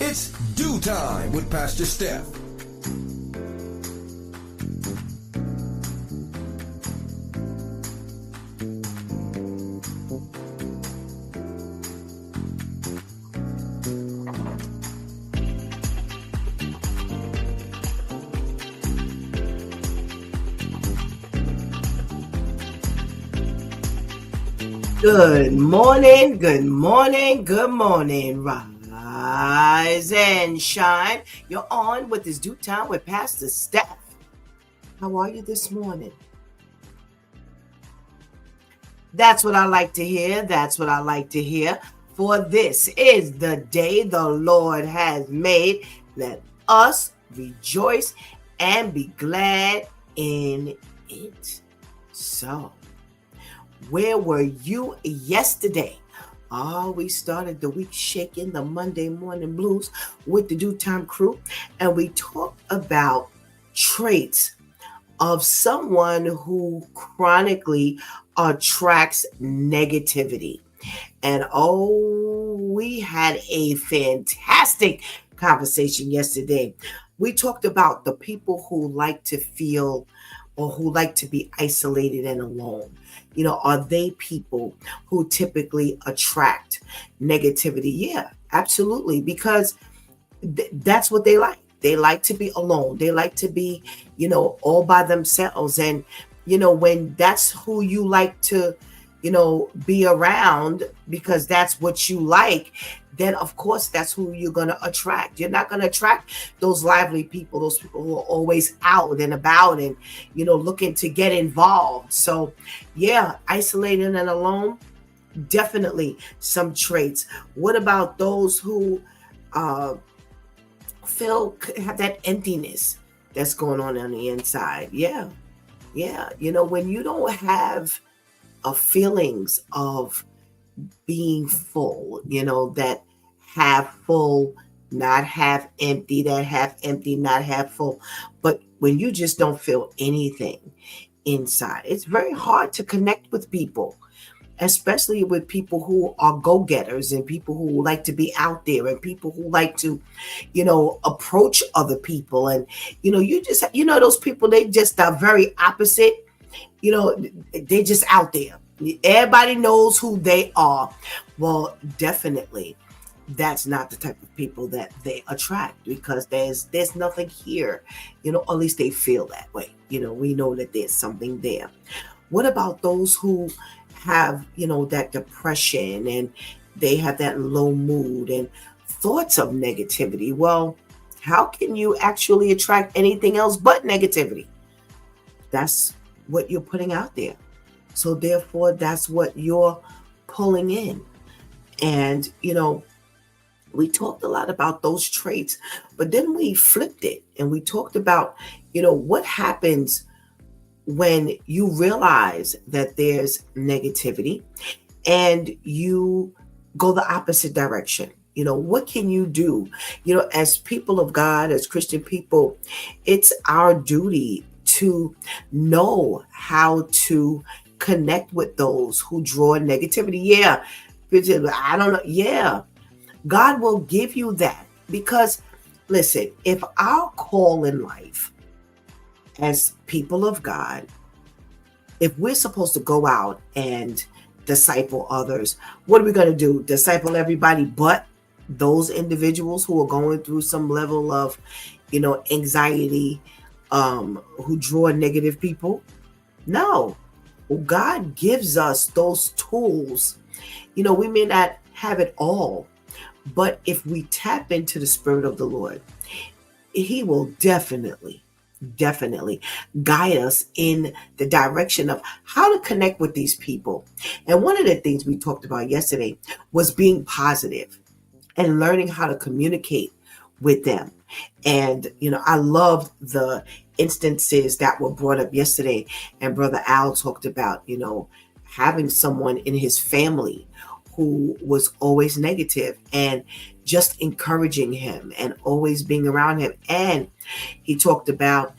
It's Dew Time with Pastor Steph. Good morning, good morning, good morning. Rise and shine. You're on with this Dew Time with Pastor Steph. How are you this morning? That's what I like to hear. That's what I like to hear. For this is the day the Lord has made. Let us rejoice and be glad in it. So, where were you yesterday? We started the week shaking the Monday morning blues with the Dew Time crew, and we talked about traits of someone who chronically attracts negativity. And we had a fantastic conversation yesterday. We talked about the people who like to feel or who like to be isolated and alone. Are they people who typically attract negativity? Yeah, absolutely. Because that's what they like. They like to be alone. They like to be, all by themselves. And, when that's who you like to, be around because that's what you like, then of course that's who you're going to attract. You're not going to attract those lively people, those people who are always out and about and, looking to get involved. So yeah, isolated and alone, definitely some traits. What about those who have that emptiness that's going on the inside? Yeah. When you don't have feelings of being full, that have full, not have empty, that have empty, not have full. But when you just don't feel anything inside, it's very hard to connect with people, especially with people who are go-getters and people who like to be out there and people who like to, approach other people. And, you just, those people, they just are very opposite. They just out there. Everybody knows who they are. Well, definitely that's not the type of people that they attract because there's nothing here, or at least they feel that way. We know that there's something there. What about those who have, that depression and they have that low mood and thoughts of negativity? Well, how can you actually attract anything else but negativity? That's what you're putting out there. So therefore, that's what you're pulling in. And, we talked a lot about those traits, but then we flipped it and we talked about, what happens when you realize that there's negativity and you go the opposite direction. What can you do? As people of God, as Christian people, it's our duty to know how to connect with those who draw negativity. Yeah. I don't know. Yeah. God will give you that because listen, if our call in life as people of God, if we're supposed to go out and disciple others, what are we going to do? Disciple everybody but those individuals who are going through some level of, anxiety, who draw negative people? No. Well, God gives us those tools. We may not have it all, but if we tap into the Spirit of the Lord, He will definitely guide us in the direction of how to connect with these people. And one of the things we talked about yesterday was being positive and learning how to communicate with them. And, I loved the instances that were brought up yesterday. And Brother Al talked about, having someone in his family who was always negative and just encouraging him and always being around him. And he talked about,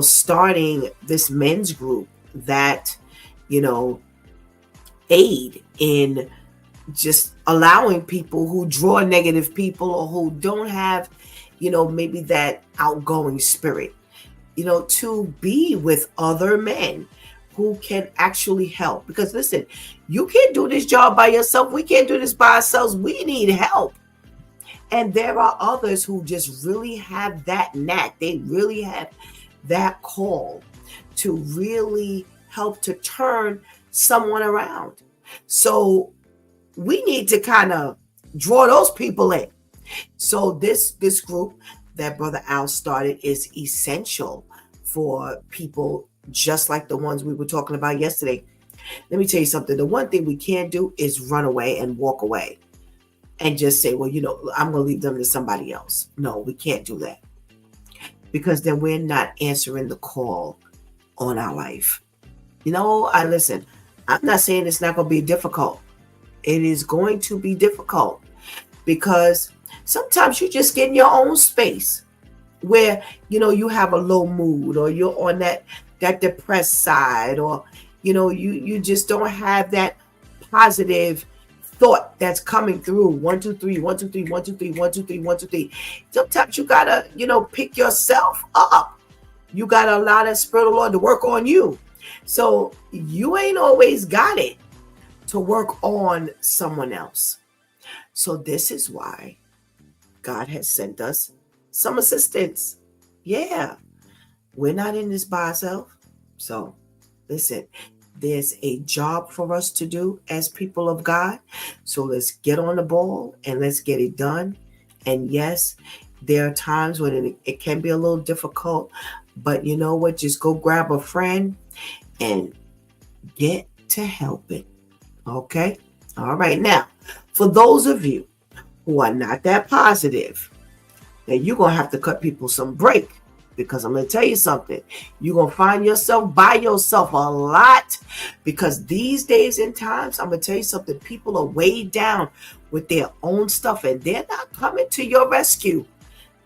starting this men's group that, aid in just allowing people who draw negative people or who don't have, maybe that outgoing spirit, to be with other men who can actually help. Because listen, you can't do this job by yourself. We can't do this by ourselves. We need help. And there are others who just really have that knack. They really have that call to really help to turn someone around. So we need to kind of draw those people in. So this group that Brother Al started is essential for people just like the ones we were talking about yesterday. Let me tell you something. The one thing we can't do is run away and walk away and just say, well, I'm going to leave them to somebody else. No, we can't do that, because then we're not answering the call on our life. Listen, I'm not saying it's not going to be difficult. It is going to be difficult, because sometimes you just get in your own space where, you have a low mood, or you're on that depressed side, or, you just don't have that positive thought that's coming through. 1, 2, 3, 1, 2, 3, 1, 2, 3, 1, 2, 3, 1, 2, 3. Sometimes you gotta, pick yourself up. You gotta allow that Spirit of the Lord to work on you. So you ain't always got it to work on someone else. So this is why God has sent us some assistance. Yeah, we're not in this by ourselves. So listen, there's a job for us to do as people of God. So let's get on the ball and let's get it done. And yes, there are times when it can be a little difficult, but you know what? Just go grab a friend and get to help it. Okay? All right. Now, for those of you who are not that positive, then you're going to have to cut people some break, because I'm going to tell you something. You're going to find yourself by yourself a lot, because these days and times, I'm going to tell you something. People are weighed down with their own stuff, and they're not coming to your rescue.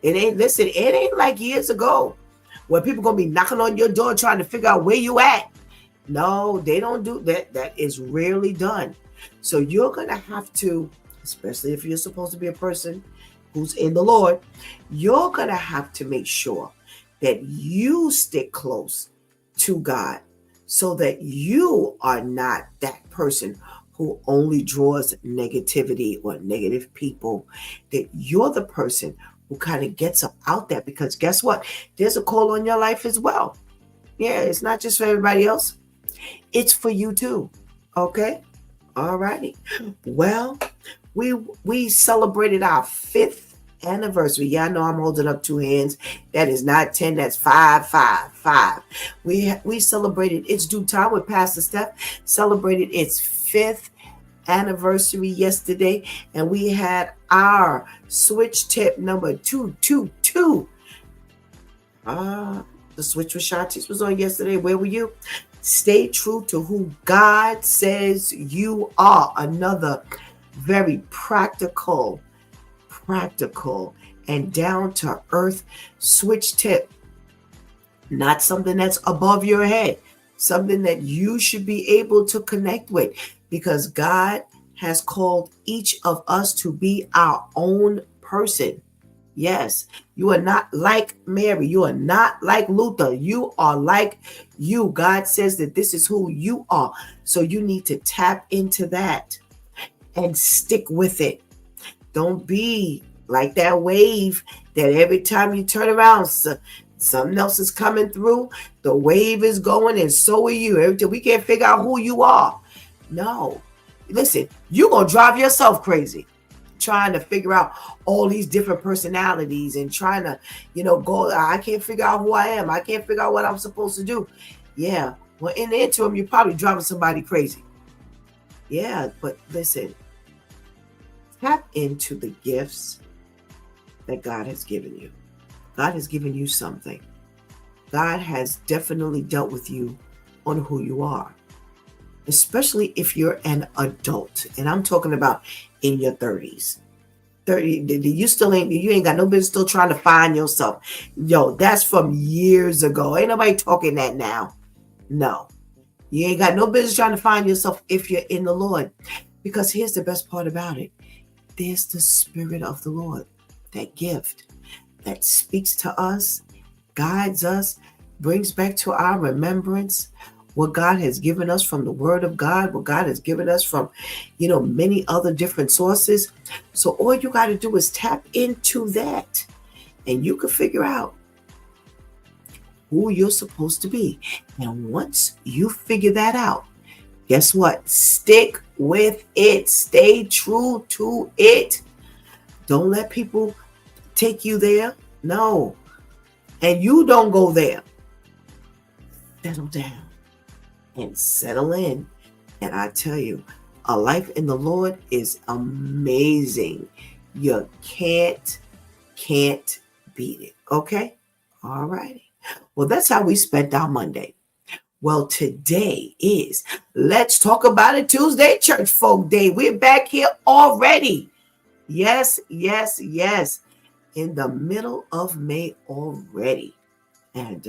It ain't like years ago where people going to be knocking on your door trying to figure out where you at. No, they don't do that. That is rarely done. So you're going to have to, especially if you're supposed to be a person who's in the Lord, you're going to have to make sure that you stick close to God, so that you are not that person who only draws negativity or negative people, that you're the person who kind of gets up out there, because guess what? There's a call on your life as well. Yeah, it's not just for everybody else. It's for you too. Okay? All righty. Well, we celebrated our 5th anniversary. Yeah, I know I'm holding up 2 hands. That is not 10, that's 5, 5, 5. We celebrated It's Due Time with Pastor Steph, celebrated its 5th anniversary yesterday, and we had our switch tip number 222. The switch with Shanti's was on yesterday. Where were you? Stay true to who God says you are. Another very practical and down to earth switch tip. Not something that's above your head, something that you should be able to connect with, because God has called each of us to be our own person. Yes, you are not like Mary. You are not like Luther. You are like you. God says that this is who you are. So you need to tap into that and stick with it. Don't be like that wave that every time you turn around, something else is coming through. The wave is going, and so are you. Every time we can't figure out who you are. No. Listen, you're going to drive yourself crazy trying to figure out all these different personalities and trying to, go, I can't figure out who I am. I can't figure out what I'm supposed to do. Yeah. Well, in the interim, you're probably driving somebody crazy. Yeah. But listen, tap into the gifts that God has given you. God has given you something. God has definitely dealt with you on who you are, especially if you're an adult. And I'm talking about in your 30s. You ain't got no business still trying to find yourself. Yo, that's from years ago. Ain't nobody talking that now. No. You ain't got no business trying to find yourself if you're in the Lord. Because here's the best part about it. There's the Spirit of the Lord, that gift that speaks to us, guides us, brings back to our remembrance what God has given us from the Word of God, what God has given us from, many other different sources. So all you got to do is tap into that, and you can figure out who you're supposed to be. And once you figure that out, guess what? Stick with it. Stay true to it. Don't let people take you there. No. And you don't go there. Settle down and settle in. And I tell you, a life in the Lord is amazing. You can't beat it. Okay? All righty. Well, that's how we spent our Monday. Well, today is Let's Talk About It Tuesday, Church Folk Day. We're back here already. Yes. In the middle of May already. And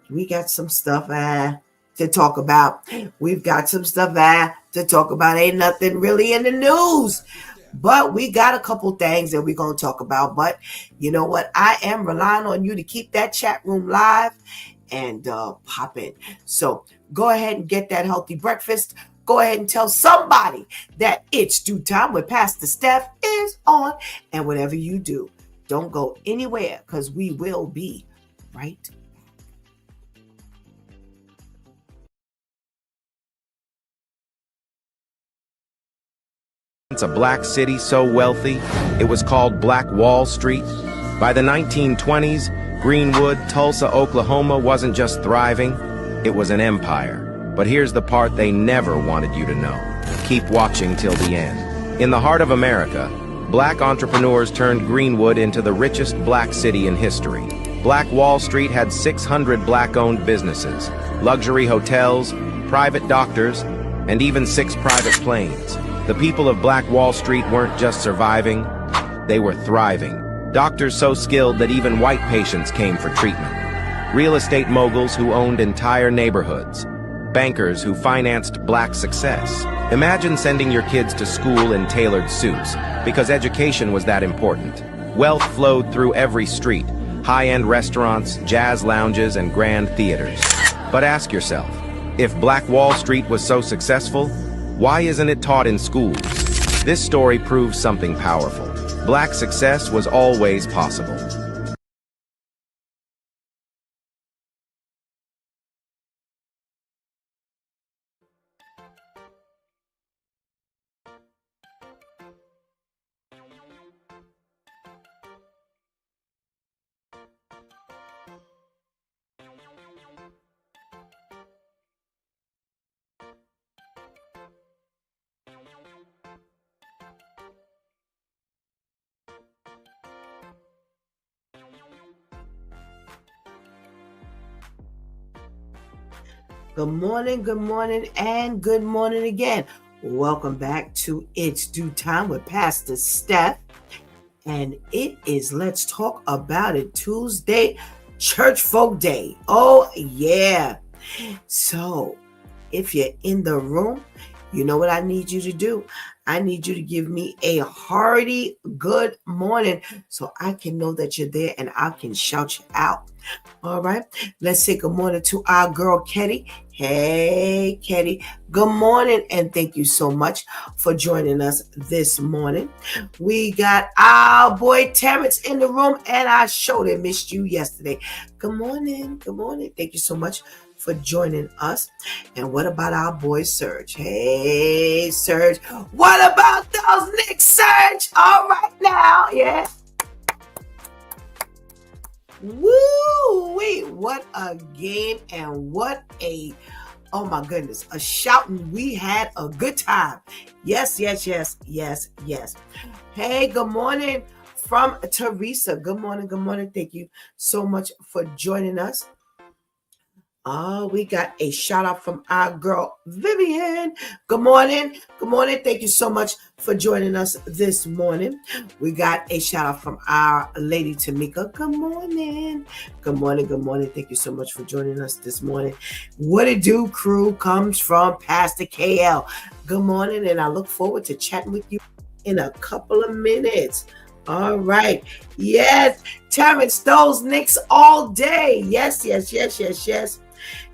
we got some stuff to talk about. We've got some stuff to talk about. Ain't nothing really in the news. But we got a couple things that we're going to talk about. But you know what? I am relying on you to keep that chat room live and pop in. So go ahead and get that healthy breakfast. Go ahead and tell somebody that It's Due Time with Pastor Steph is on. And whatever you do, don't go anywhere, because we will be right back. It's a black city so wealthy, it was called Black Wall Street. By the 1920s, Greenwood, Tulsa, Oklahoma wasn't just thriving, it was an empire. But here's the part they never wanted you to know. Keep watching till the end. In the heart of America, black entrepreneurs turned Greenwood into the richest black city in history. Black Wall Street had 600 black-owned businesses, luxury hotels, private doctors, and even 6 private planes. The people of Black Wall Street weren't just surviving, they were thriving. Doctors so skilled that even white patients came for treatment. Real estate moguls who owned entire neighborhoods. Bankers who financed black success. Imagine sending your kids to school in tailored suits, because education was that important. Wealth flowed through every street, high-end restaurants, jazz lounges, and grand theaters. But ask yourself, if Black Wall Street was so successful, why isn't it taught in schools? This story proves something powerful. Black success was always possible. Good morning, and good morning again. Welcome back to It's Due Time with Pastor Steph. And it is Let's Talk About It Tuesday, Church Folk Day. Oh, yeah. So, if you're in the room, you know what I need you to do. I need you to give me a hearty good morning so I can know that you're there and I can shout you out. All right. Let's say good morning to our girl, Ketty. Hey, Ketty. Good morning, and thank you so much for joining us this morning. We got our boy Terrence in the room, and I sure they missed you yesterday. Good morning. Thank you so much for joining us. And what about our boy Serge? Hey, Serge. What about those Knicks, Serge? All right now, yeah. Woo! Wait, what a game, and what oh my goodness, a shouting. We had a good time. Yes. Hey, good morning from Teresa. Good morning. Thank you so much for joining us. Oh, we got a shout out from our girl, Vivian. Good morning. Good morning. Thank you so much for joining us this morning. We got a shout out from our lady, Tamika. Good morning. Good morning. Good morning. Thank you so much for joining us this morning. What it do, crew, comes from Pastor KL. Good morning, and I look forward to chatting with you in a couple of minutes. All right. Yes, Terrence, those Knicks all day. Yes.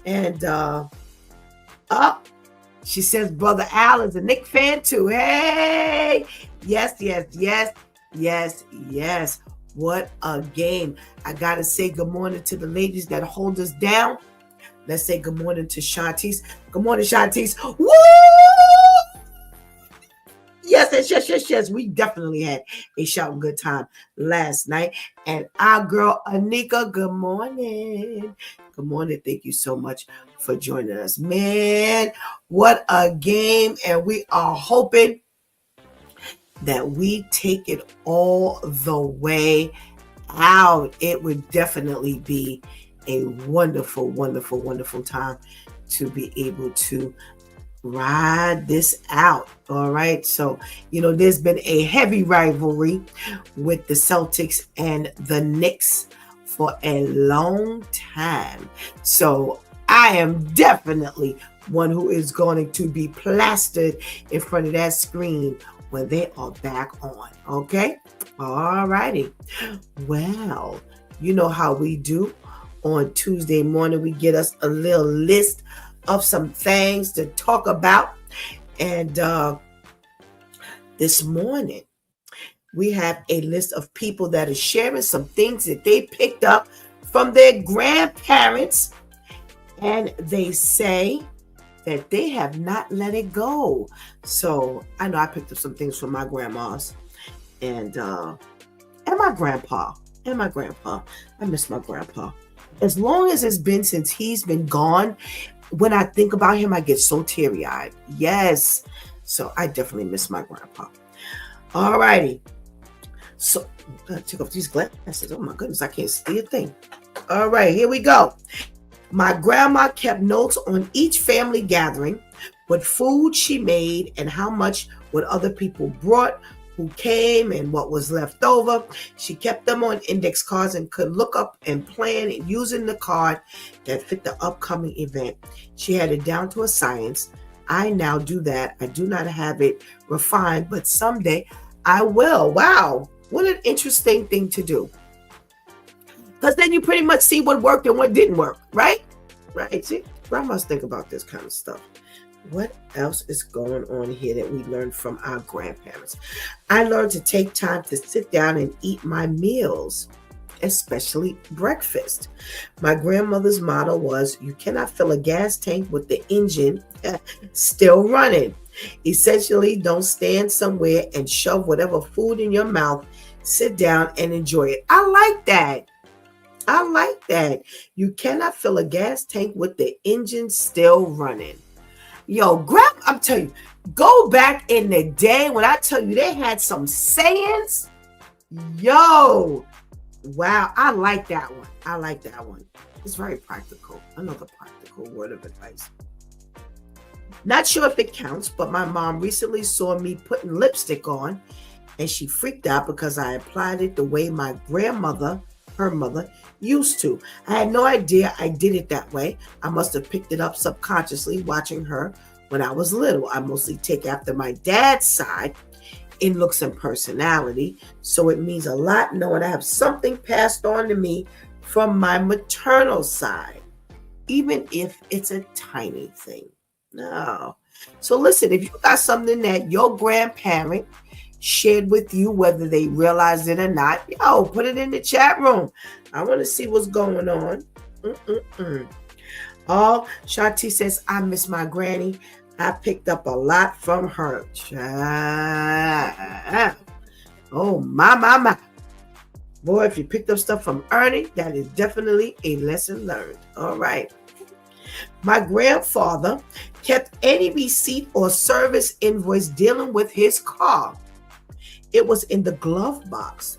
And she says, Brother Al is a Knick fan too. Hey, yes. What a game. I gotta say good morning to the ladies that hold us down. Let's say good morning to Shantice. Good morning, Shantice. Woo! Yes. We definitely had a shouting good time last night. And our girl, Anika, good morning. Good morning. Thank you so much for joining us. Man, what a game. And we are hoping that we take it all the way out. It would definitely be a wonderful time to be able to ride this out. All right. So, there's been a heavy rivalry with the Celtics and the Knicks for a long time. So I am definitely one who is going to be plastered in front of that screen when they are back on. Okay. All righty. Well, you know how we do on Tuesday morning. We get us a little list of some things to talk about. And this morning, we have a list of people that are sharing some things that they picked up from their grandparents. And they say that they have not let it go. So I know I picked up some things from my grandmas and my grandpa. I miss my grandpa. As long as it's been since he's been gone, when I think about him, I get so teary-eyed. Yes. So I definitely miss my grandpa. All righty. So I'm going to take off these glasses. Oh my goodness, I can't see a thing. All right, here we go. My grandma kept notes on each family gathering, what food she made and how much what other people brought, who came and what was left over. She kept them on index cards and could look up and plan using the card that fit the upcoming event. She had it down to a science. I now do that. I do not have it refined, but someday I will. Wow, what an interesting thing to do. Because then you pretty much see what worked and what didn't work, right? Right. See, grandmas think about this kind of stuff. What else is going on here that we learned from our grandparents? I learned to take time to sit down and eat my meals, especially breakfast. My grandmother's motto was, you cannot fill a gas tank with the engine still running. Essentially, don't stand somewhere and shove whatever food in your mouth. Sit down and enjoy it. I like that. You cannot fill a gas tank with the engine still running. Yo, I'm telling you, go back in the day when I tell you they had some sayings. Yo, wow, I like that one. It's very practical. Another practical word of advice. Not sure if it counts, but my mom recently saw me putting lipstick on and she freaked out because I applied it the way my grandmother, her mother, used to. I had no idea I did it that way. I must have picked it up subconsciously watching her when I was little. I mostly take after my dad's side in looks and personality, so it means a lot knowing I have something passed on to me from my maternal side, even if it's a tiny thing. No. So listen, if you got something that your grandparent shared with you, whether they realized it or not, yo, put it in the chat room. I want to see what's going on. Oh, Shanti says, I miss my granny. I picked up a lot from her. Oh, my. Boy, if you picked up stuff from Ernie, that is definitely a lesson learned. All right. My grandfather kept any receipt or service invoice dealing with his car. It was in the glove box.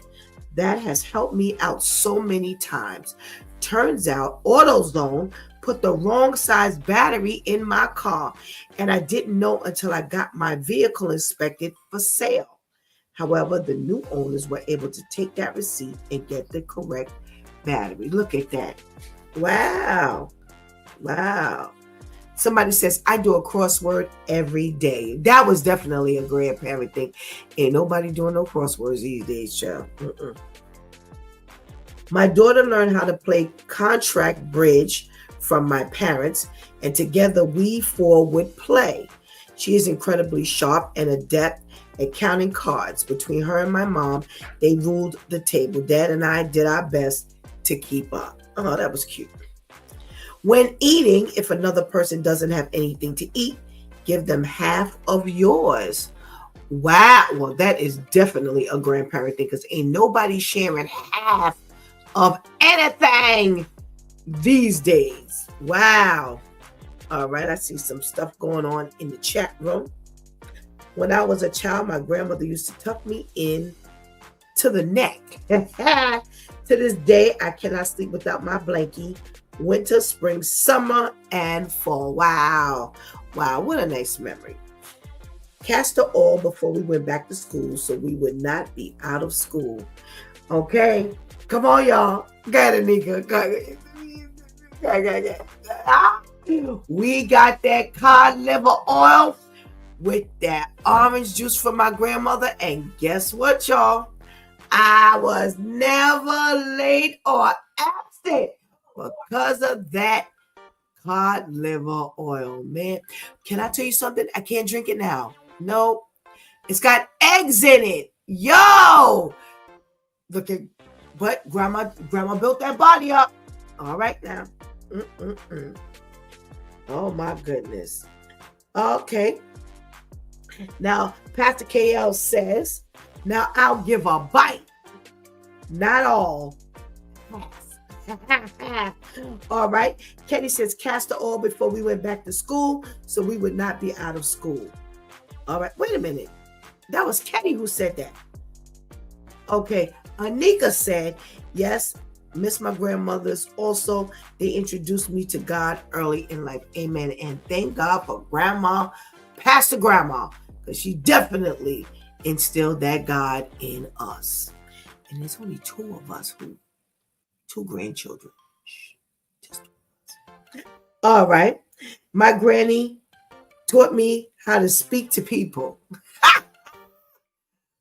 That has helped me out so many times. Turns out AutoZone put the wrong size battery in my car, and I didn't know until I got my vehicle inspected for sale. However, the new owners were able to take that receipt and get the correct battery. Look at that. Wow. Wow. Somebody says, I do a crossword every day. That was definitely a grandparent thing. Ain't nobody doing no crosswords these days, child. My daughter learned how to play contract bridge from my parents, and together we four would play. She is incredibly sharp and adept at counting cards. Between her and my mom, they ruled the table. Dad and I did our best to keep up. Oh, that was cute. When eating, if another person doesn't have anything to eat, give them half of yours. Wow. Well, that is definitely a grandparent thing, because ain't nobody sharing half of anything these days. Wow. All right. I see some stuff going on in the chat room. When I was a child, my grandmother used to tuck me in to the neck. To this day, I cannot sleep without my blankie. Winter, spring, summer, and fall. Wow. Wow. What a nice memory. Castor oil before we went back to school so we would not be out of school. Okay. Come on, y'all. Got it, Nika. We got that cod liver oil with that orange juice from my grandmother. And guess what, y'all? I was never late or absent because of that cod liver oil, man. Can I tell you something? I can't drink it now. No, it's got eggs in it. Yo, look at, but grandma built that body up. All right now. Oh my goodness. Okay. Now, Pastor KL says, now I'll give a bite. Not all. All right. Kenny says castor oil before we went back to school so we would not be out of school. All right. Wait a minute. That was Kenny who said that. Okay. Anika said, yes, miss my grandmothers. Also, they introduced me to God early in life. Amen. And thank God for grandma, Pastor Grandma, because she definitely instilled that God in us. And there's only two of us two grandchildren. Just all right. My granny taught me how to speak to people.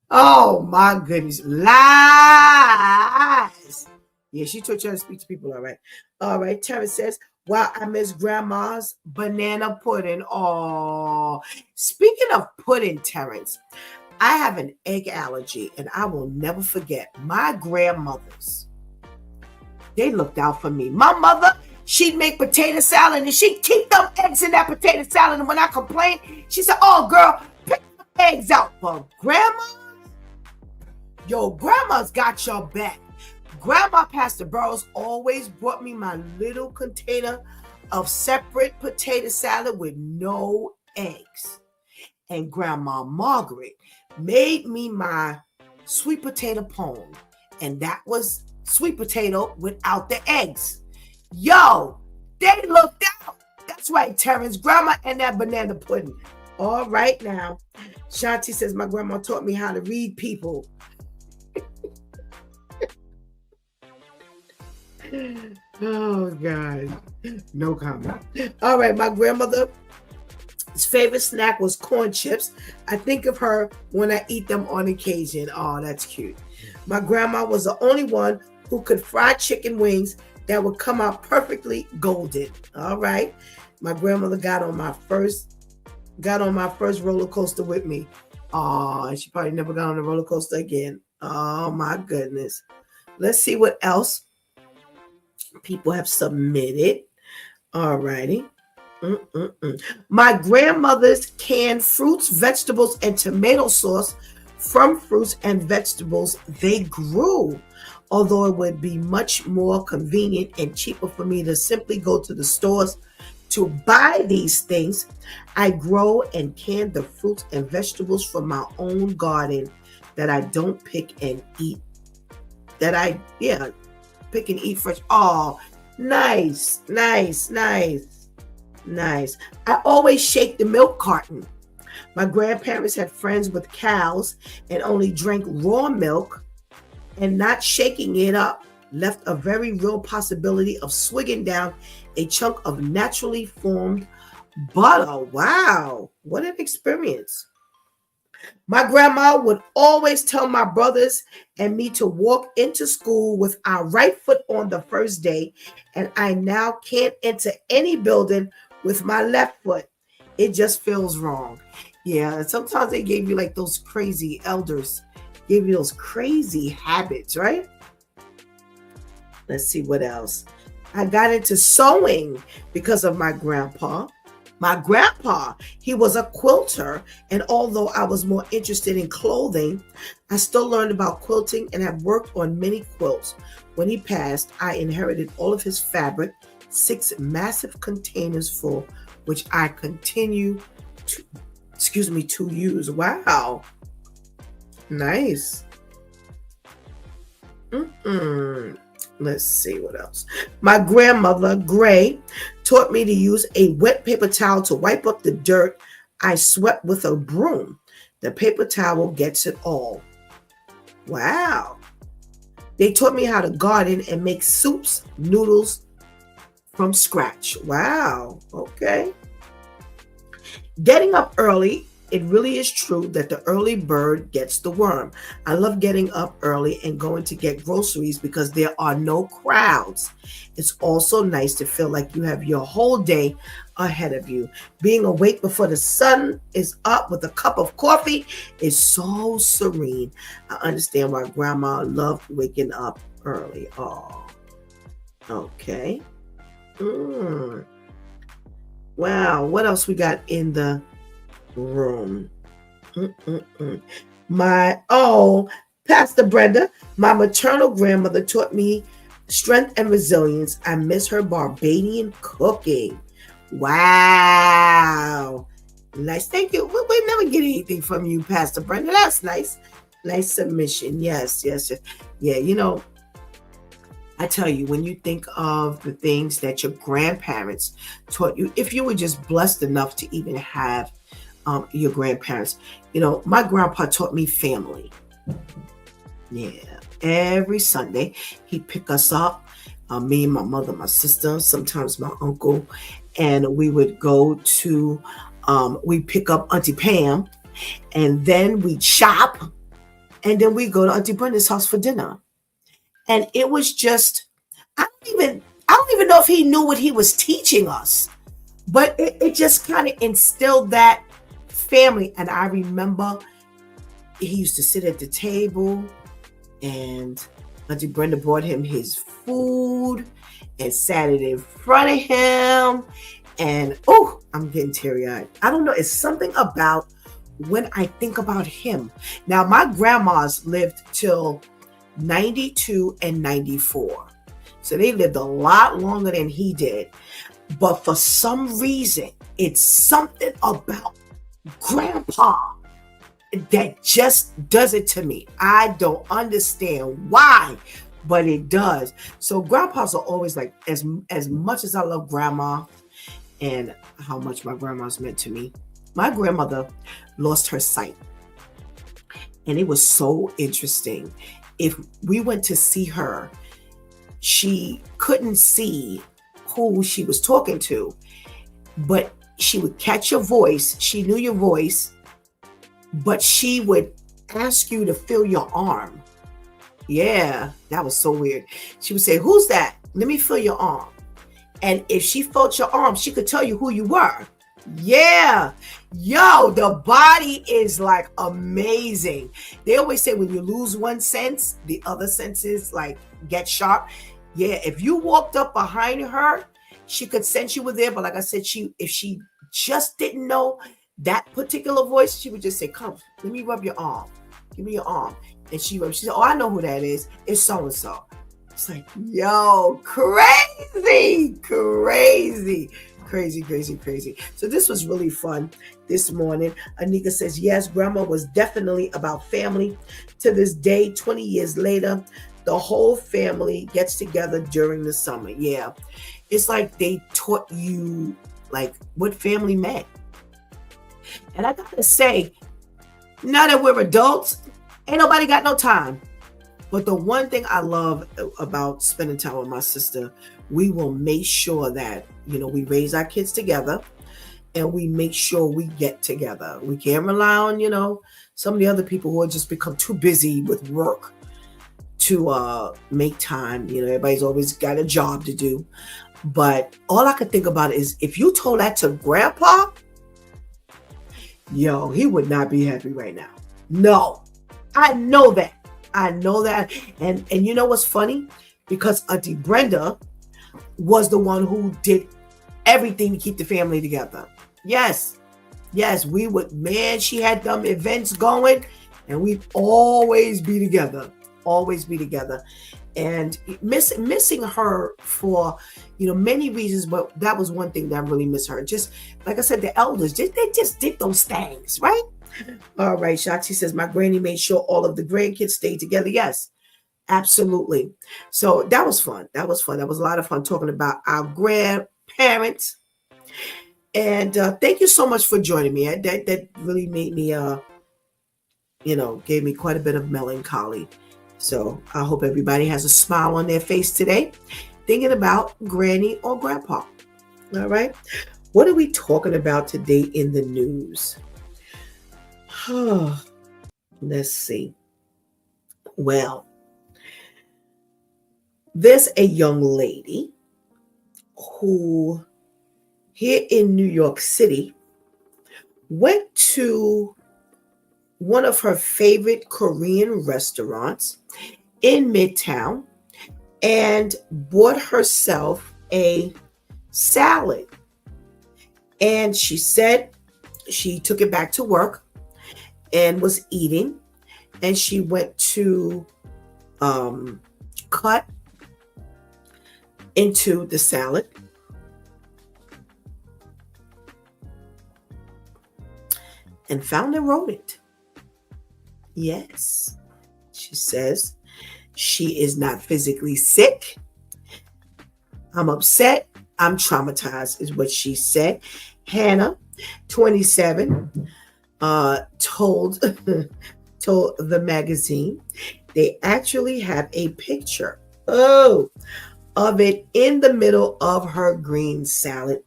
Oh my goodness. Lies. Yeah, she taught you how to speak to people. All right. All right. Terrence says, wow, I miss grandma's banana pudding. Oh, speaking of pudding, Terrence, I have an egg allergy, and I will never forget my grandmothers. They looked out for me. My mother, she'd make potato salad, and she'd keep them eggs in that potato salad. And when I complained, she said, oh, girl, pick the eggs out. But grandma's got your back. Grandma Pastor Burroughs always brought me my little container of separate potato salad with no eggs. And Grandma Margaret made me my sweet potato pone. And that was sweet potato without the eggs. Yo, they looked out. That's right, Terrence. Grandma and that banana pudding. All right now. Shanti says, my grandma taught me how to read people. Oh, God. No comment. All right, my grandmother's favorite snack was corn chips. I think of her when I eat them on occasion. Oh, that's cute. My grandma was the only one who could fry chicken wings that would come out perfectly golden. All right. My grandmother got on my first roller coaster with me. Oh, and she probably never got on a roller coaster again. Oh, my goodness. Let's see what else people have submitted. All righty. My grandmother's canned fruits, vegetables, and tomato sauce from fruits and vegetables they grew. Although it would be much more convenient and cheaper for me to simply go to the stores to buy these things, I grow and can the fruits and vegetables from my own garden that I don't pick and eat that I, pick and eat fresh. Oh, nice, nice, nice, nice. I always shake the milk carton. My grandparents had friends with cows and only drank raw milk, and not shaking it up left a very real possibility of swigging down a chunk of naturally formed butter. Wow, what an experience. My grandma would always tell my brothers and me to walk into school with our right foot on the first day, and I now can't enter any building with my left foot. It just feels wrong. Yeah, sometimes they gave you like those crazy elders, gave you those crazy habits, right? Let's see what else. I got into sewing because of my grandpa. My grandpa, he was a quilter, and although I was more interested in clothing, I still learned about quilting and have worked on many quilts. When he passed, I inherited all of his fabric, 6 massive containers full, which I continue to use. Wow. Nice. Let's see what else. My grandmother, Gray, taught me to use a wet paper towel to wipe up the dirt I swept with a broom. The paper towel gets it all. Wow. They taught me how to garden and make soups, noodles from scratch. Wow. Okay. Getting up early. It really is true that the early bird gets the worm. I love getting up early and going to get groceries because there are no crowds. It's also nice to feel like you have your whole day ahead of you. Being awake before the sun is up with a cup of coffee is so serene. I understand why Grandma loved waking up early. Oh, okay. Wow, what else we got in the room? Pastor Brenda, my maternal grandmother taught me strength and resilience. I miss her Barbadian cooking. Wow. Nice. Thank you. We never get anything from you, Pastor Brenda. That's nice. Nice submission. Yes. Yeah, I tell you, when you think of the things that your grandparents taught you, if you were just blessed enough to even have your grandparents, my grandpa taught me family. Yeah. Every Sunday, he'd pick us up, me, my mother, my sister, sometimes my uncle, and we would go to, we'd pick up Auntie Pam, and then we'd shop, and then we'd go to Auntie Brenda's house for dinner. And it was just, I don't even know if he knew what he was teaching us, but it just kind of instilled that family. And I remember he used to sit at the table and Auntie Brenda brought him his food and sat it in front of him. And I'm getting teary-eyed. I don't know. It's something about when I think about him. Now, my grandmas lived till 92 and 94. So they lived a lot longer than he did. But for some reason, it's something about Grandpa that just does it to me. I don't understand why, but it does. So grandpas are always like, as much as I love Grandma and how much my grandma's meant to me, my grandmother lost her sight. And it was so interesting. If we went to see her, she couldn't see who she was talking to, but she would catch your voice. She knew your voice, but she would ask you to feel your arm. Yeah, that was so weird. She would say, "Who's that? Let me feel your arm." And if she felt your arm, she could tell you who you were. Yeah. Yo, the body is like amazing. They always say when you lose one sense, the other senses like get sharp. Yeah, if you walked up behind her, she could sense you were there. But like I said, if she just didn't know that particular voice, she would just say, "Come, let me rub your arm. Give me your arm." And she said, "Oh, I know who that is. It's so-and-so." It's like, yo, crazy. So this was really fun this morning. Anika says, yes, Grandma was definitely about family. To this day, 20 years later, the whole family gets together during the summer. Yeah. It's like they taught you like what family meant. And I gotta say, now that we're adults, ain't nobody got no time. But the one thing I love about spending time with my sister, we will make sure that, we raise our kids together and we make sure we get together. We can't rely on, some of the other people who have just become too busy with work to make time. Everybody's always got a job to do. But all I could think about is if you told that to Grandpa, he would not be happy right now. No, I know that. And you know what's funny? Because Auntie Brenda was the one who did everything to keep the family together. Yes, we would, man, she had them events going and we'd always be together. And missing her for, many reasons, but that was one thing that I really miss her. Just like I said, the elders, they just did those things, right? All right, Shotzi says, my granny made sure all of the grandkids stayed together. Yes, absolutely. So that was fun. That was a lot of fun talking about our grandparents. And thank you so much for joining me. That really made me, gave me quite a bit of melancholy. So I hope everybody has a smile on their face today, thinking about Granny or Grandpa. All right. What are we talking about today in the news? Let's see. Well, there's a young lady who here in New York City went to one of her favorite Korean restaurants in Midtown and bought herself a salad. And she said she took it back to work and was eating. And she went to cut into the salad. And found a rodent. Yes, she says she is not physically sick. I'm upset. I'm traumatized, is what she said. Hannah, 27, told the magazine they actually have a picture of it in the middle of her green salad.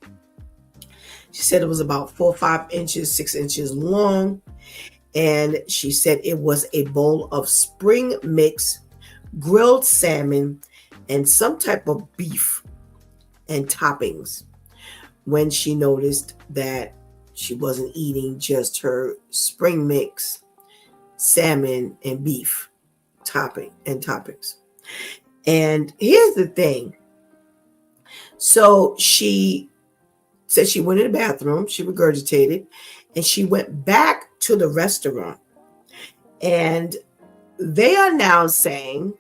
She said it was about 4 or 5 inches, 6 inches long. And she said it was a bowl of spring mix, grilled salmon, and some type of beef and toppings when she noticed that she wasn't eating just her spring mix, salmon, and beef toppings. And here's the thing. So she said she went in the bathroom, she regurgitated, and she went back to the restaurant. And they are now saying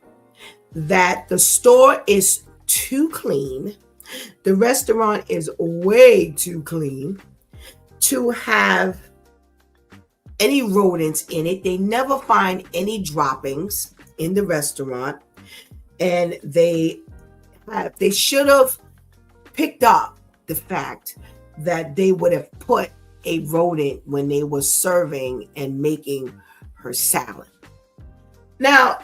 that the store is too clean. The restaurant is way too clean to have any rodents in it. They never find any droppings in the restaurant. And they should have picked up the fact that they would have put a rodent when they were serving and making her salad. Now,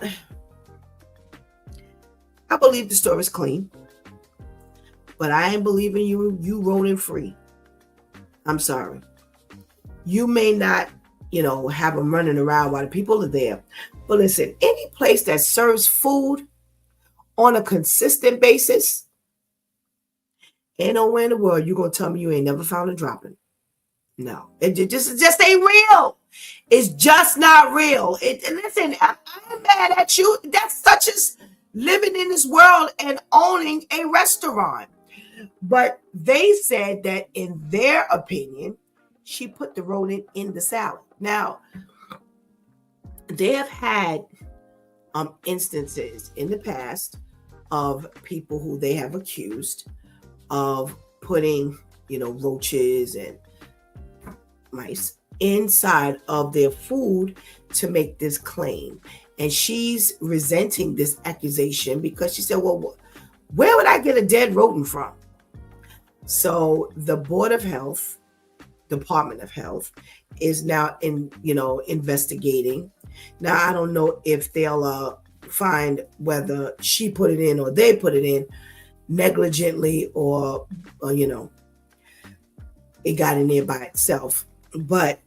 I believe the store is clean, but I ain't believing you rodent free. I'm sorry. You may not, have them running around while the people are there. But listen, any place that serves food on a consistent basis, ain't nowhere in the world you're going to tell me you ain't never found a dropping. No, it just ain't real. It's just not real. Listen, I'm mad at you. That's such as living in this world and owning a restaurant. But they said that in their opinion, she put the rodent in the salad. Now, they have had instances in the past of people who they have accused of putting, roaches and mice inside of their food to make this claim. And she's resenting this accusation because she said, well, where would I get a dead rodent from? So the Board of Health, Department of Health, is now investigating. Now, I don't know if they'll find whether she put it in or they put it in negligently or it got in there by itself. But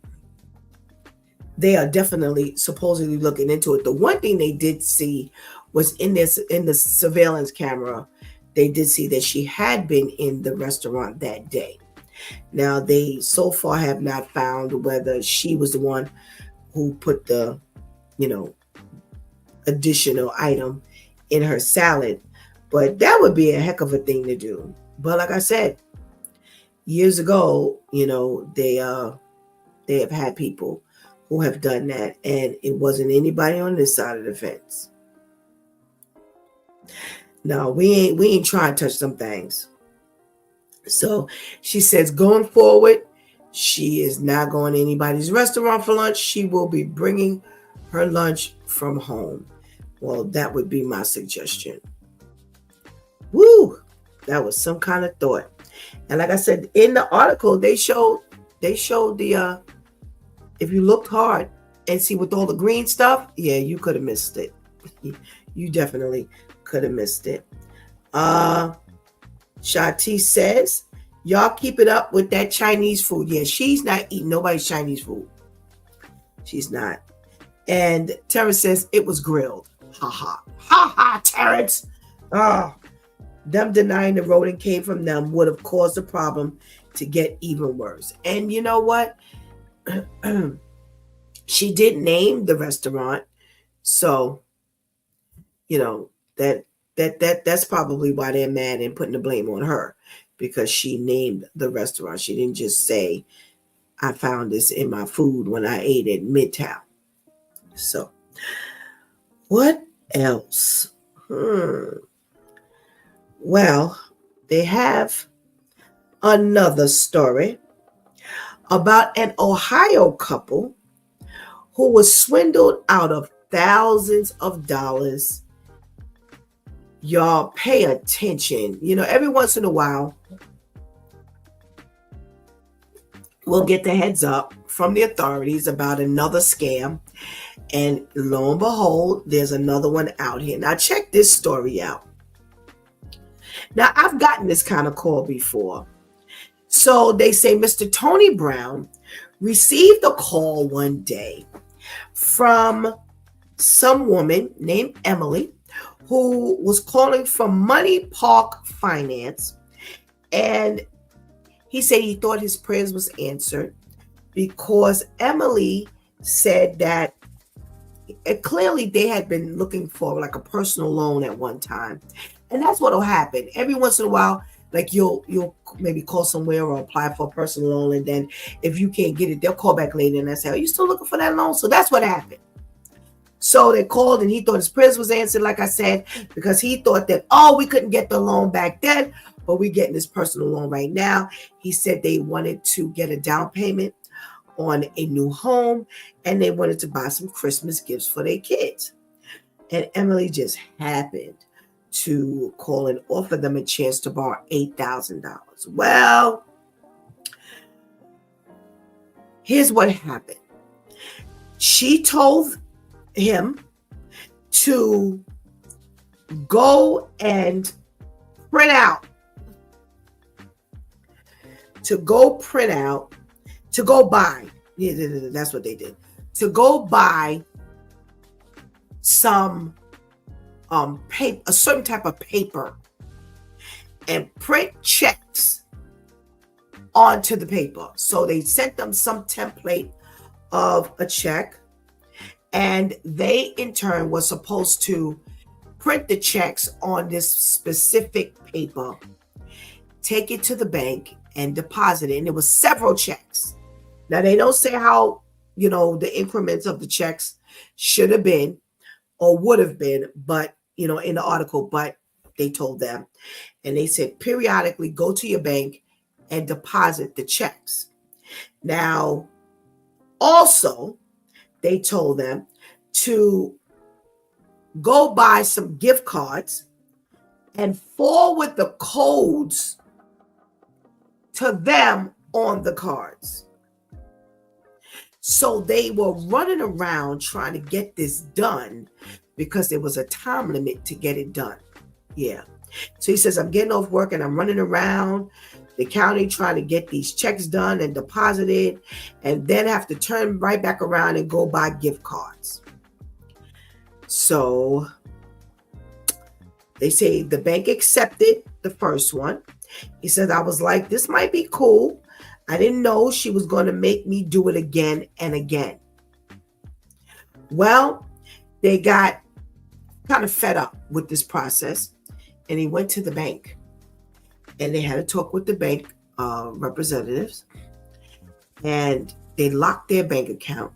they are definitely supposedly looking into it. The one thing they did see was in the surveillance camera, they did see that she had been in the restaurant that day. Now, they so far have not found whether she was the one who put the, additional item in her salad, but that would be a heck of a thing to do. But like I said, years ago, they have had people who have done that, and it wasn't anybody on this side of the fence. No, we ain't trying to touch some things. So she says going forward, she is not going to anybody's restaurant for lunch. She will be bringing her lunch from home. Well, that would be my suggestion. Woo! That was some kind of thought. And like I said, in the article, they showed the if you looked hard and see with all the green stuff, yeah, you could have missed it. You definitely could have missed it. Shati says, y'all keep it up with that Chinese food. Yeah, she's not eating nobody's Chinese food. She's not. And Terrence says it was grilled. Ha ha. Ha ha, Terrence. Them denying the rodent came from them would have caused the problem to get even worse. And you know what? She did name the restaurant. So, that's probably why they're mad and putting the blame on her, because she named the restaurant. She didn't just say, I found this in my food when I ate at Midtown. So, what else? Well, they have another story about an Ohio couple who was swindled out of thousands of dollars. Y'all pay attention. Every once in a while, we'll get the heads up from the authorities about another scam. And lo and behold, there's another one out here. Now, check this story out. Now, I've gotten this kind of call before. So they say Mr. Tony Brown received a call one day from some woman named Emily, who was calling from Money Park Finance. And he said he thought his prayers was answered because Emily said that clearly they had been looking for like a personal loan at one time. And that's what will happen. Every once in a while, like you'll maybe call somewhere or apply for a personal loan. And then if you can't get it, they'll call back later and they'll say, are you still looking for that loan? So that's what happened. So they called and he thought his prayers was answered, like I said, because he thought that, we couldn't get the loan back then, but we're getting this personal loan right now. He said they wanted to get a down payment on a new home and they wanted to buy some Christmas gifts for their kids. And Emily just happened to call and offer them a chance to borrow $8,000. Well, here's what happened. She told him to go and print out, to go buy. Yeah, that's what they did. To go buy some paper, a certain type of paper, and print checks onto the paper. So they sent them some template of a check, and they in turn were supposed to print the checks on this specific paper, take it to the bank and deposit it. And it was several checks. Now they don't say how, the increments of the checks should have been or would have been, but in the article, but they told them. And they said periodically go to your bank and deposit the checks. Now, also, they told them to go buy some gift cards and forward the codes to them on the cards. So they were running around trying to get this done because there was a time limit to get it done. Yeah. So he says, I'm getting off work and I'm running around the county trying to get these checks done and deposited, and then have to turn right back around and go buy gift cards. So they say the bank accepted the first one. He said, I was like, this might be cool. I didn't know she was going to make me do it again and again. Well, they got kind of fed up with this process, and he went to the bank, and they had to talk with the bank representatives, and they locked their bank account,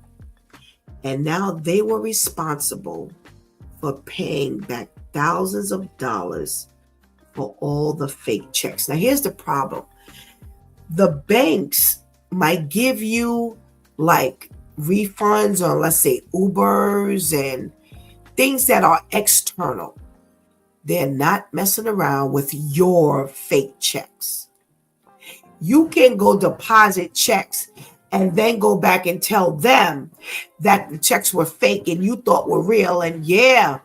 and now they were responsible for paying back thousands of dollars for all the fake checks. Now, here's the problem. The banks might give you like refunds on, let's say, Ubers and things that are external. They're not messing around with your fake checks. You can go deposit checks and then go back and tell them that the checks were fake and you thought were real. And yeah,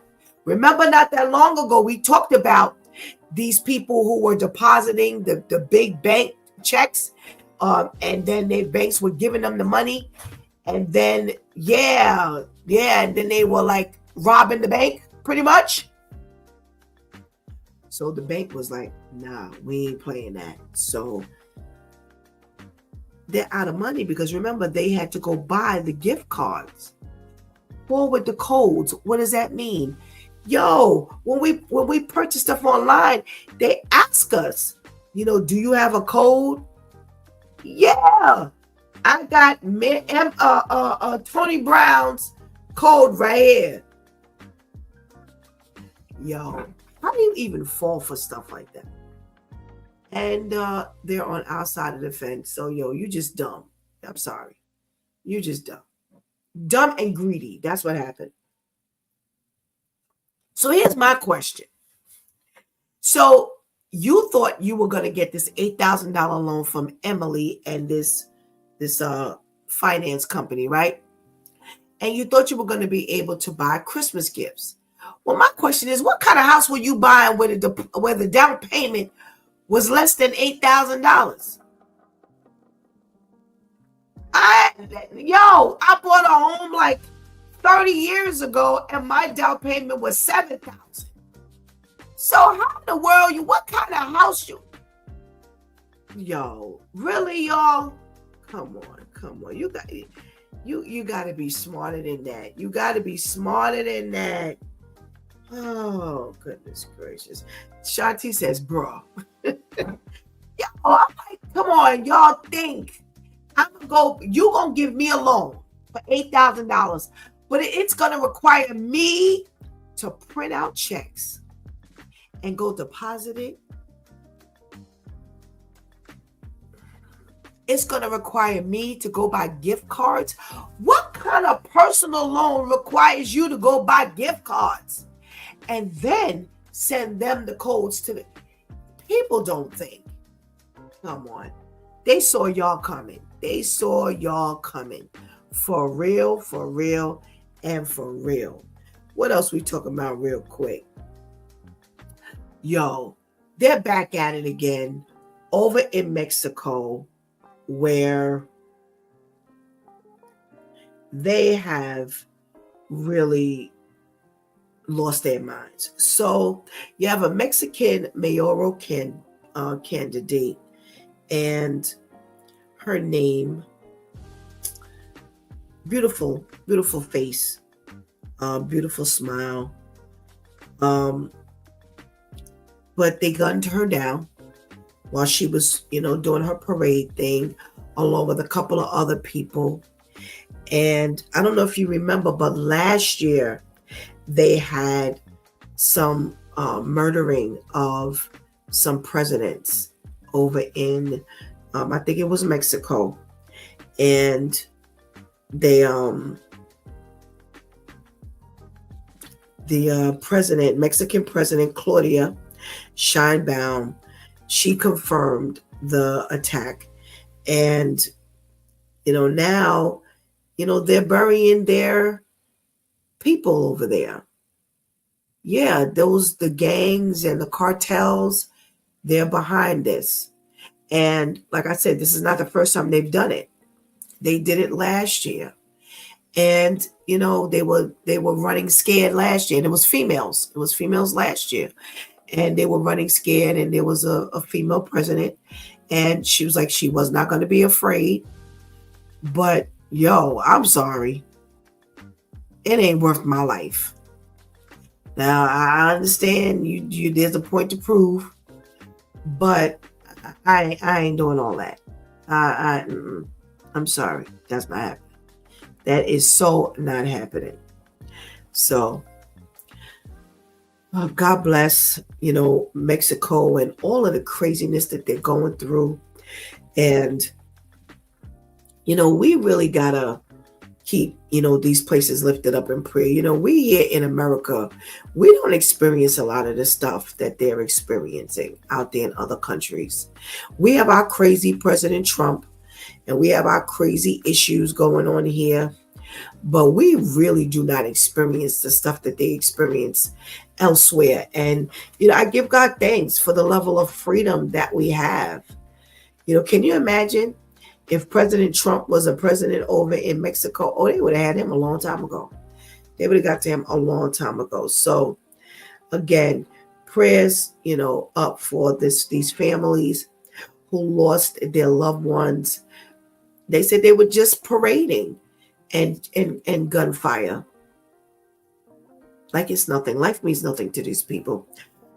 remember not that long ago, we talked about these people who were depositing the big bank checks, and then their banks were giving them the money, and then and then they were like robbing the bank pretty much. So the bank was like, nah, we ain't playing that. So they're out of money because remember, they had to go buy the gift cards. Forward the codes. What does that mean? Yo, when we purchase stuff online, they ask us, do you have a code? Yeah, I got Tony Brown's code right here. Yo, how do you even fall for stuff like that? And they're on our side of the fence. So, you just dumb. I'm sorry. You just dumb. Dumb and greedy. That's what happened. So here's my question. So you thought you were going to get this $8,000 loan from Emily and this finance company, right? And you thought you were going to be able to buy Christmas gifts. Well, my question is, what kind of house were you buying where the down payment was less than $8,000? I bought a home like 30 years ago and my down payment was $7,000. So how in the world what kind of house really, y'all? Come on. You got to be smarter than that. You got to be smarter than that. Oh, goodness gracious. Shanti says, bro. I'm like, come on, y'all think you gonna give me a loan for $8,000, but it's gonna require me to print out checks and go deposit it. It's gonna require me to go buy gift cards. What kind of personal loan requires you to go buy gift cards and then send them the codes to the people? Don't think. Come on. They saw y'all coming. For real, and for real. What else we talking about real quick? They're back at it again over in Mexico, where they have really lost their minds. So you have a Mexican mayoral candidate, and her name, beautiful face, beautiful smile, but they gunned her down while she was doing her parade thing along with a couple of other people. And I don't know if you remember, but last year they had some murdering of some presidents over in I think it was Mexico, and they the president, Mexican president Claudia Sheinbaum, she confirmed the attack. And, now, they're burying their people over there. Yeah, the gangs and the cartels, they're behind this. And like I said, this is not the first time they've done it. They did it last year. And they were running scared last year. And it was females. It was females last year. And they were running scared, and there was a female president, and she was like, she was not going to be afraid. But I'm sorry, it ain't worth my life. Now I understand you there's a point to prove, but I ain't doing all that. I'm sorry, that's not happening. That is so not happening. So God bless, Mexico and all of the craziness that they're going through. And, we really got to keep, these places lifted up in prayer. We here in America, we don't experience a lot of the stuff that they're experiencing out there in other countries. We have our crazy President Trump, and we have our crazy issues going on here. But we really do not experience the stuff that they experience elsewhere. And, I give God thanks for the level of freedom that we have. Can you imagine if President Trump was a president over in Mexico? Oh, they would have had him a long time ago. They would have got to him a long time ago. So, again, prayers, up for these families who lost their loved ones. They said they were just parading and gunfire. Like it's nothing. Life means nothing to these people.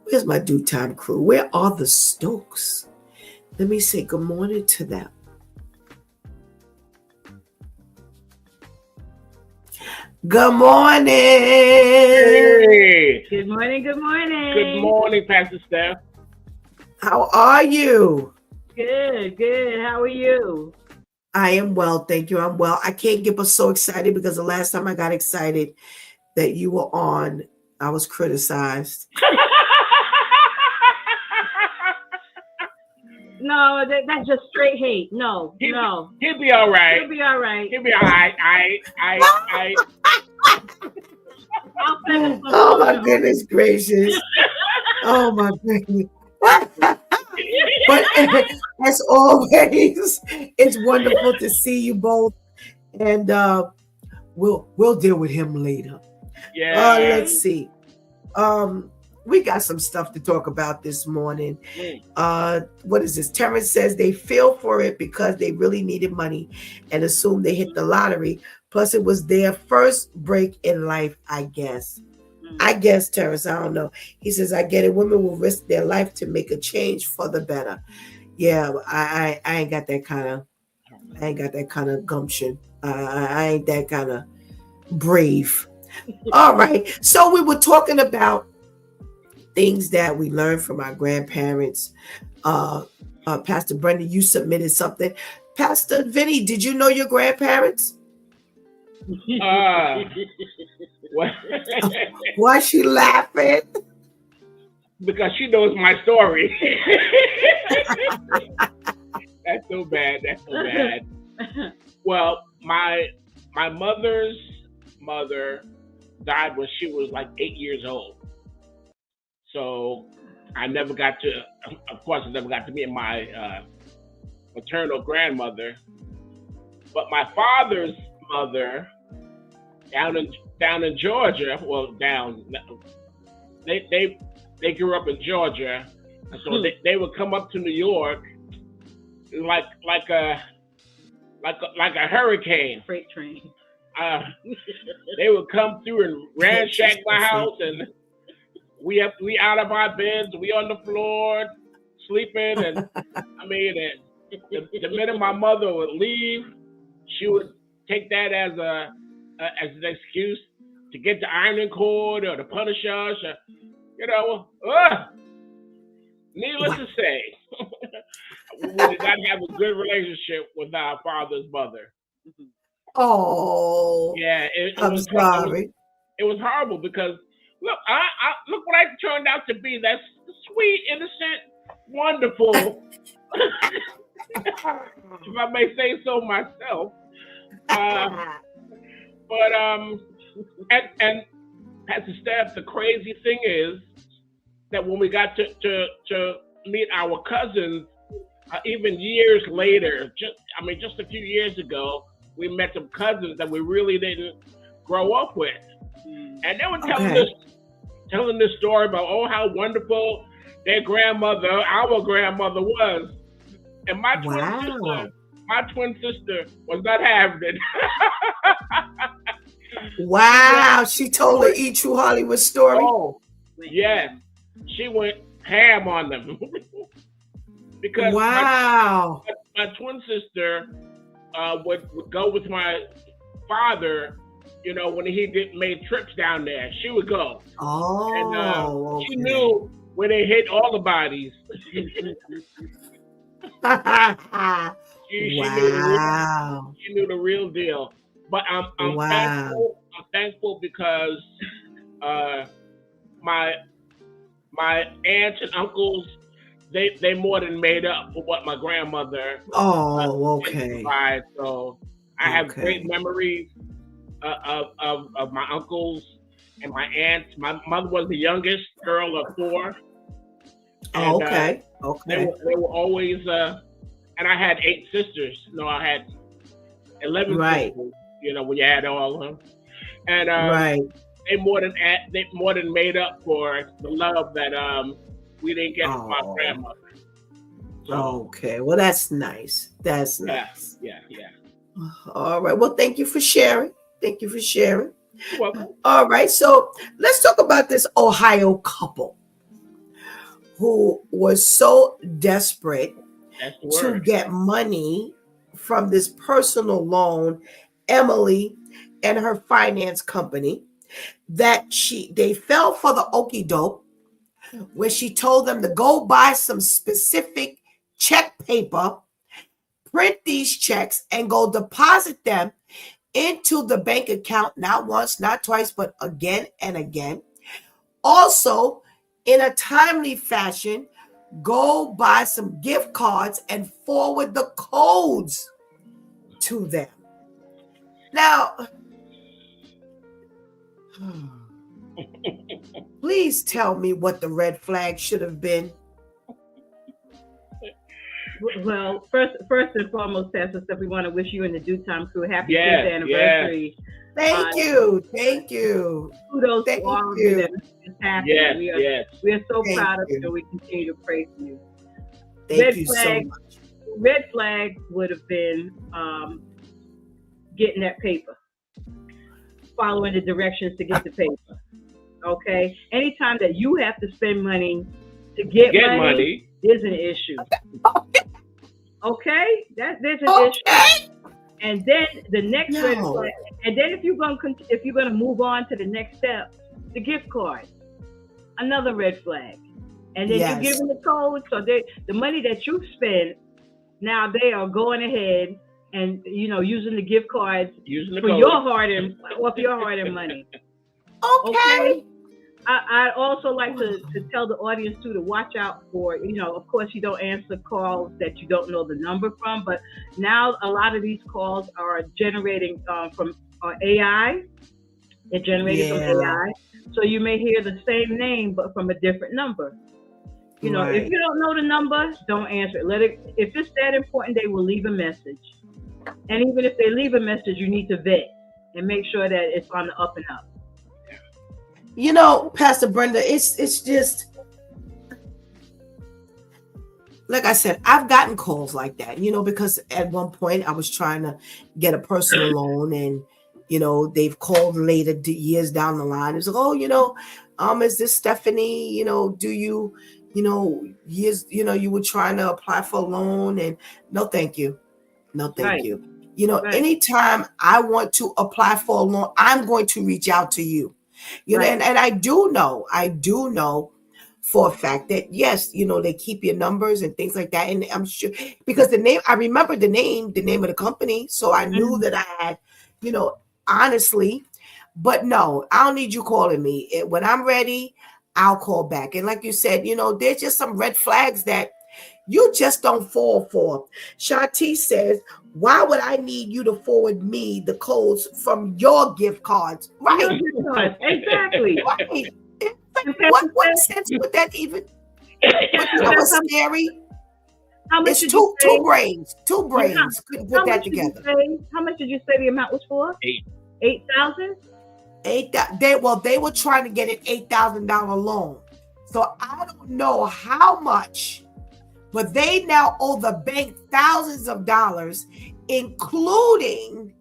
Where's my due time crew? Where are the Stokes? Let me say good morning to them. Good morning. Hey. Good morning. Good morning. Good morning, Pastor Steph. How are you? Good. How are you? I am well, thank you. I'm well. I can't get us so excited because the last time I got excited that you were on, I was criticized. No, that's just straight hate. No. He'll be all right. He'll be all right. Oh my goodness gracious. Oh my goodness. But as always, it's wonderful to see you both, and we'll deal with him later. Yeah. Let's see. We got some stuff to talk about this morning. What is this? Terrence says they feel for it because they really needed money and assumed they hit the lottery. Plus, it was their first break in life, I guess. I guess, Terrence, I don't know. He says, I get it. Women will risk their life to make a change for the better. Yeah, I ain't got that kind of gumption. I ain't that kind of brave. All right. So we were talking about things that we learned from our grandparents. Pastor Brenda, you submitted something. Pastor Vinny, did you know your grandparents? Why is she laughing? Because she knows my story. That's so bad. Well, my mother's mother died when she was like 8 years old. So I never got to meet my maternal grandmother. But my father's mother down in Georgia, they grew up in Georgia, and so they would come up to New York like a hurricane. Freight train. They would come through and ransack my house, and we out of our beds, we on the floor sleeping, and I mean, the minute my mother would leave, she would take that as an excuse to get the ironing cord or to punish us, needless to say, we did not have a good relationship with our father's mother. Oh, yeah, I'm sorry. It was horrible because Look, I look what I turned out to be. That's sweet, innocent, wonderful. If I may say so myself. But and Pastor Steph, the crazy thing is that when we got to meet our cousins, even years later, just a few years ago, we met some cousins that we really didn't grow up with, and they were telling this story about how wonderful their grandmother, our grandmother, was, and my twin sister was not having it. Wow, she told her E True Hollywood story. Oh, yes, she went ham on them because my twin sister would go with my father. You know, when he made trips down there, she would go. Oh, and she knew when they hit all the bodies. She knew the real deal. But I'm thankful because my aunts and uncles, they more than made up for what my grandmother provided. So I have great memories of my uncles and my aunts. My mother was the youngest girl of 4. And, They were always, and I had 8 sisters. No, I had 11 sisters. You know, when you add all of them, and they more than made up for the love that we didn't get from my grandmother. So, okay, well, that's nice. That's nice. Yeah. All right. Well, thank you for sharing. You're welcome. All right. So let's talk about this Ohio couple who was so desperate to get money from this personal loan, Emily and her finance company, that they fell for the okie doke where she told them to go buy some specific check paper, print these checks, and go deposit them into the bank account, not once, not twice, but again and again. Also, in a timely fashion, go buy some gift cards and forward the codes to them. Now, please tell me what the red flag should have been. Well, first and foremost, Pastor Steph, we want to wish you and the Due Time crew happy 5th anniversary. Thank you. Kudos to all of you that is happening. We are so proud of you, and we continue to pray for you. Thank you so much. Red flag would have been getting that paper, following the directions to get the paper. Okay? Anytime that you have to spend money to get money, there's an issue. Okay? There's an issue. And then the next red flag, and then if you're gonna move on to the next step, the gift card, another red flag. And then you're giving the code, so the money that you spend, now they are going ahead and using the gift cards for your hard-earned money. Okay. I'd also like to tell the audience too to watch out for, of course you don't answer calls that you don't know the number from, but now a lot of these calls are generating from AI. They're generated from AI. So you may hear the same name, but from a different number. If you don't know the number, don't answer it. If it's that important, they will leave a message. And even if they leave a message, you need to vet and make sure that it's on the up and up. Pastor Brenda, it's just, like I said, I've gotten calls like that, because at one point I was trying to get a personal loan, and, they've called later years down the line. It's like, is this Stephanie, do you, you were trying to apply for a loan, and no, thank you. No, thank you. Anytime I want to apply for a loan, I'm going to reach out to you. And I do know for a fact that yes, they keep your numbers and things like that. And I'm sure because I remember the name of the company. So I knew that I had, honestly, But no, I don't need you calling me. When I'm ready, I'll call back. And like you said, there's just some red flags that you just don't fall for. Shanti says, why would I need you to forward me the codes from your gift cards? Right. Your gift cards. Exactly. Right. What sense would that even? But you know what's scary? How much it's two brains. Couldn't put that together. How much did you say the amount was for? 8,000. They were trying to get an $8,000 loan. So I don't know how much, but they now owe the bank thousands of dollars, including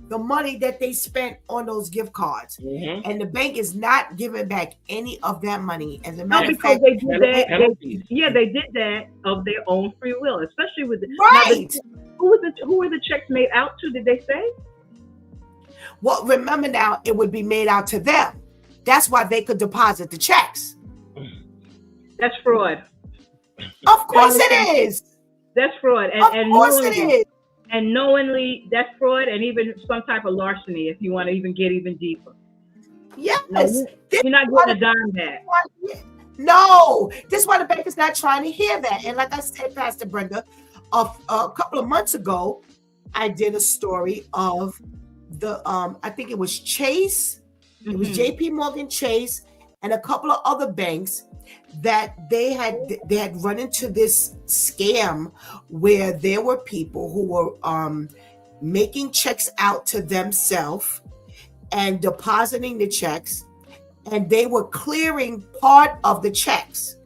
the money that they spent on those gift cards. Mm-hmm. And the bank is not giving back any of that money. As a matter of fact, they did that. They did that of their own free will, especially with right. Who were the checks made out to? Did they say? Well, remember now, it would be made out to them. That's why they could deposit the checks. That's fraud. Of course it is. That's fraud. Of course it is. And knowingly, that's fraud, and even some type of larceny if you want to even get even deeper. Yes. You're not getting a dime back. No. This is why the bank is not trying to hear that. And like I said, Pastor Brenda, a couple of months ago, I did a story of the I think it was Chase, it was JP Morgan Chase, and a couple of other banks that they had run into this scam where there were people who were making checks out to themselves and depositing the checks, and they were clearing part of the checks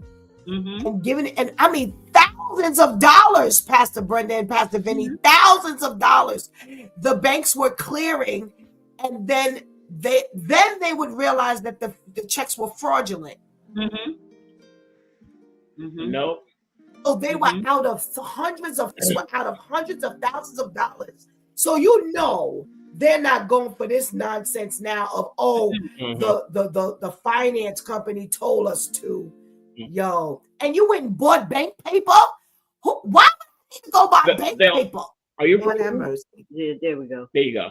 and giving it, and I mean thousands of dollars, Pastor Brenda and Pastor Vinny, thousands of dollars the banks were clearing, and then they would realize that the checks were fraudulent. No. So they were out of hundreds of thousands of dollars. So they're not going for this nonsense now of the finance company told us to. Yo, and you went and bought bank paper? Why would I need to go buy bank paper? Are you Lord have mercy. Yeah, there we go. There you go.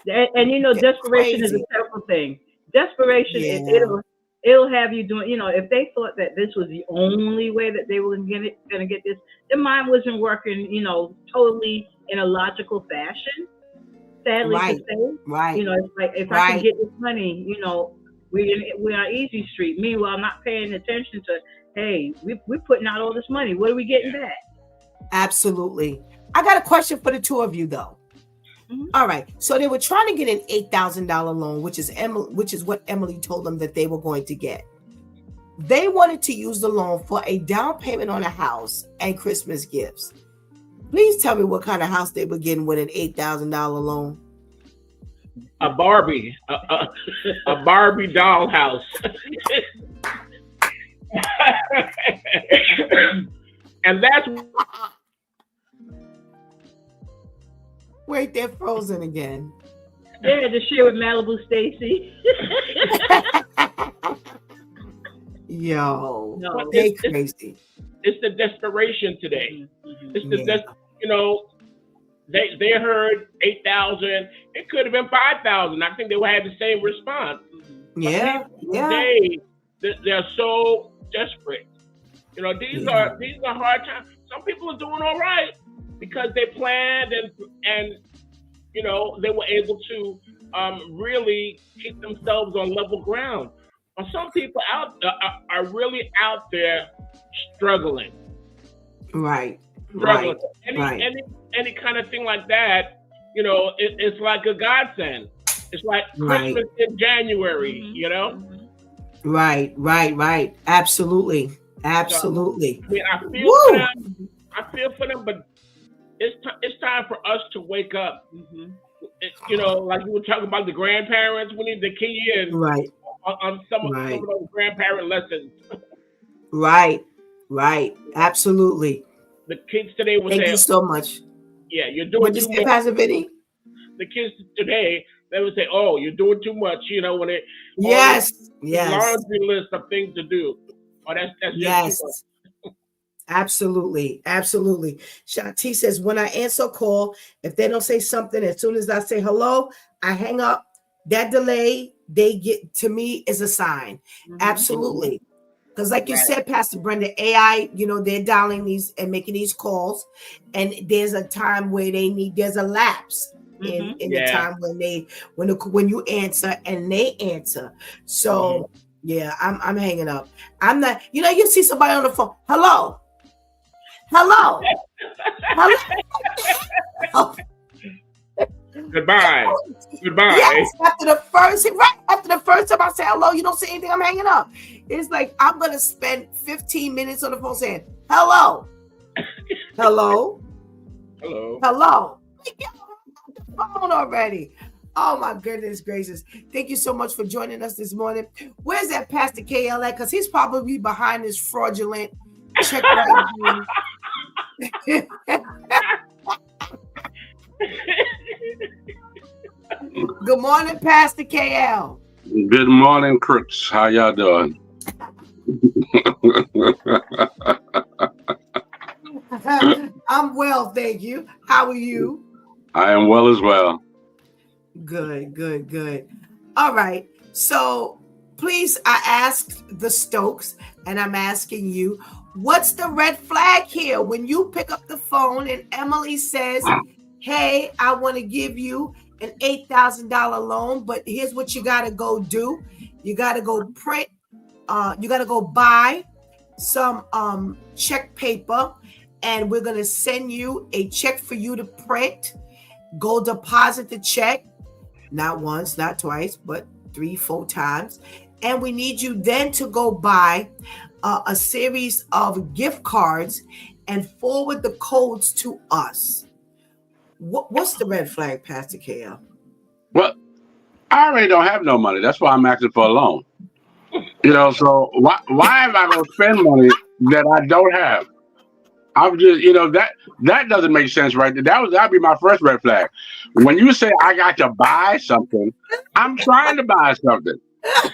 And desperation is a terrible thing. Desperation it'll have you doing, if they thought that this was the only way that they were gonna get this, their mind wasn't working, totally in a logical fashion. Sadly to say. Right. It's like if I can get this money, we're on Easy Street. Meanwhile, not paying attention to, hey, we're putting out all this money. What are we getting back? Absolutely. I got a question for the two of you though. All right. So they were trying to get an $8,000 loan, which is what Emily told them that they were going to get. They wanted to use the loan for a down payment on a house and Christmas gifts. Please tell me what kind of house they were getting with an $8,000 loan. A Barbie, a Barbie doll house. And that's wait, they're frozen again. They had to share with Malibu Stacy. Yo, they crazy. It's the desperation today. It's they heard 8,000. It could have been 5,000. I think they would have the same response. Yeah. They're so desperate. These are hard times. Some people are doing all right because they planned and they were able to really keep themselves on level ground. But some people are really out there struggling. Right. Struggling. Any kind of thing like that, it's like a godsend. It's like Christmas in January, Right. Absolutely. So, I feel for them, but it's time for us to wake up. Like you were talking about the grandparents, we need to key in on some of those grandparent lessons. Right. Absolutely. The kids today will say, "Thank you so much." Yeah, you're doing too much. Pastor Vinny? The kids today, they would say, "Oh, you're doing too much." When it yes, laundry list of things to do. Oh, that's yes. Absolutely. Absolutely. Shanti says, when I answer a call, if they don't say something, as soon as I say hello, I hang up. That delay they get to me is a sign. Absolutely. Because like you said, Pastor Brenda, AI, they're dialing these and making these calls. And there's a time where there's a lapse in the time when you answer and they answer. So yeah, I'm hanging up. I'm not, you see somebody on the phone. Hello. Hello. Hello. Goodbye. Goodbye. Yes, after the first time I say hello, you don't say anything, I'm hanging up. It's like I'm gonna spend 15 minutes on the phone saying hello. Hello. Hello. Hello. Get off the phone already. Oh my goodness gracious. Thank you so much for joining us this morning. Where's that Pastor KL at? Because he's probably behind this fraudulent check writing. Good morning, Pastor KL. Good morning, crooks. How y'all doing? I'm well, thank you. How are you? I am well as well. Good. All right. So please, I asked the Stokes, and I'm asking you, what's the red flag here when you pick up the phone and Emily says, hey, I want to give you an $8,000 loan, but here's what you got to go do. You got to go print. You got to go buy some check paper, and we're going to send you a check for you to print. Go deposit the check, not once, not twice, but 3-4 times. And we need you then to go buy a series of gift cards and forward the codes to us. What's the red flag, Pastor KL? Well, I already don't have no money. That's why I'm asking for a loan. So why am I going to spend money that I don't have? I'm just, that doesn't make sense, right? That'd be my first red flag. When you say I got to buy something, I'm trying to buy something,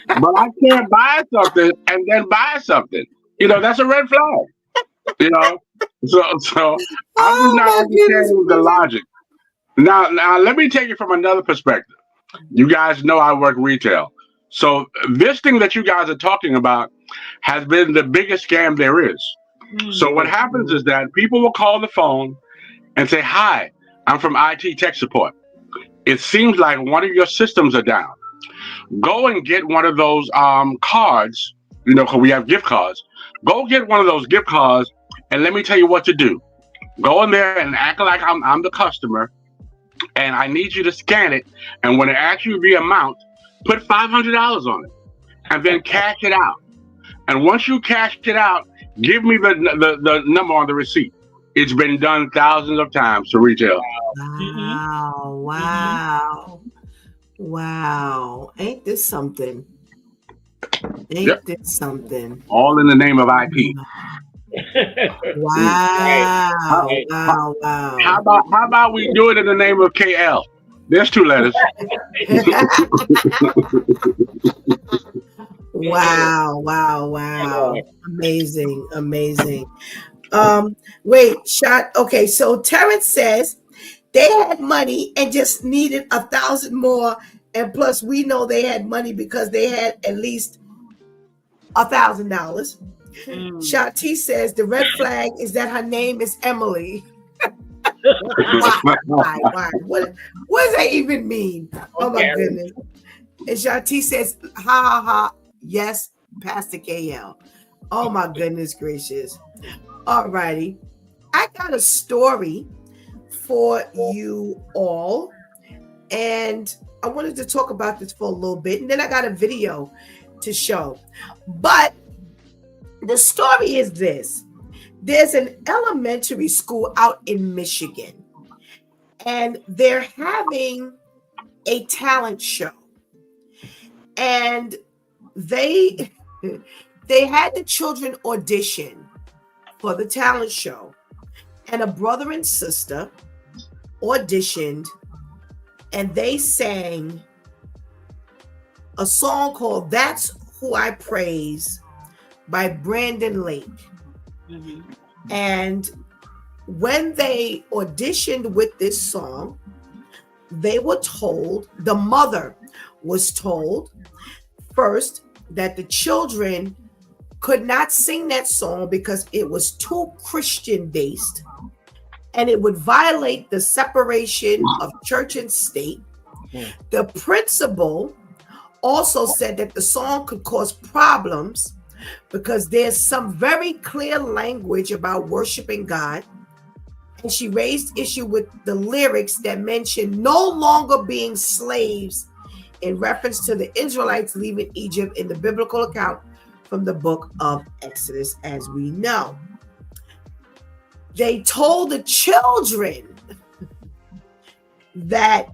but I can't buy something and then buy something. That's a red flag. So I'm just not understanding the logic. Now let me take it from another perspective. You guys know I work retail. So this thing that you guys are talking about has been the biggest scam there is. So what happens is that people will call the phone and say, hi, I'm from IT tech support. It seems like one of your systems are down. Go and get one of those cards, because we have gift cards. Go get one of those gift cards and let me tell you what to do. Go in there and act like I'm the customer, and I need you to scan it. And when it asks you the amount, put $500 on it and then cash it out. And once you cash it out, give me the number on the receipt. It's been done thousands of times to retail. Wow. Ain't this something? Ain't this something? All in the name of IP. Wow. How about we do it in the name of KL? There's 2 letters. Wow. Amazing. Wait, shot. Okay, so Terrence says they had money and just needed 1,000 more, and plus we know they had money because they had at least $1,000. Shati says the red flag is that her name is Emily. Why? What does that even mean? Oh my goodness. And Shati says, ha. Yes, Pastor KL. Oh my goodness gracious. All righty. I got a story for you all, and I wanted to talk about this for a little bit, and then I got a video to show. But the story is this. There's an elementary school out in Michigan, and they're having a talent show. And they had the children audition for the talent show, and a brother and sister auditioned, and they sang a song called That's Who I Praise by Brandon Lake. And when they auditioned with this song, they were told, the mother was told first that the children could not sing that song because it was too Christian based and it would violate the separation of church and state. The principal also said that the song could cause problems because there's some very clear language about worshiping God. And she raised issue with the lyrics that mention no longer being slaves in reference to the Israelites leaving Egypt in the biblical account from the book of Exodus, as we know. They told the children that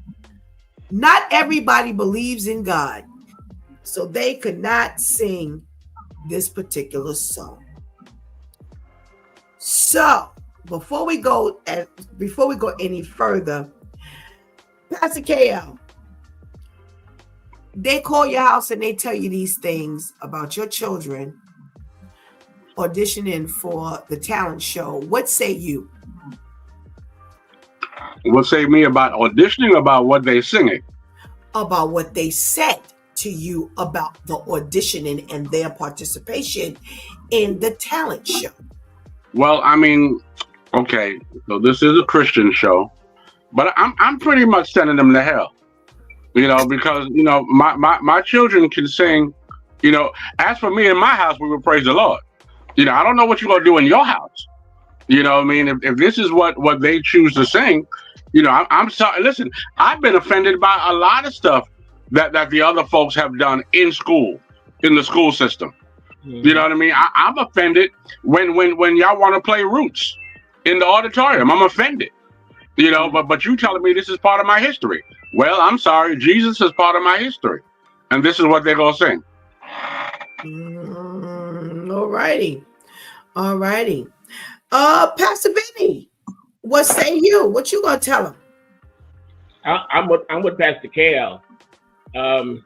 not everybody believes in God, so they could not sing this particular song. So before we go any further, Pastor KL, they call your house and they tell you these things about your children auditioning for the talent show. What say you? What say me about auditioning, about what they singing? About what they said to you about the auditioning and their participation in the talent show. Well, I mean, okay, so this is a Christian show, but I'm pretty much sending them to hell. You know, because, you know, my children can sing. You know, as for me in my house, we would praise the Lord. You know, I don't know what you're going to do in your house. You know what I mean? If this is what they choose to sing, you know, I'm sorry. Listen, I've been offended by a lot of stuff that the other folks have done in school, in the school system. You know what I mean? I'm offended when y'all want to play Roots in the auditorium. I'm offended. You know, but you telling me this is part of my history. Well, I'm sorry. Jesus is part of my history. And this is what they're going to sing. All righty. Pastor Benny, what say you? What you going to tell them? I'm with Pastor KL. You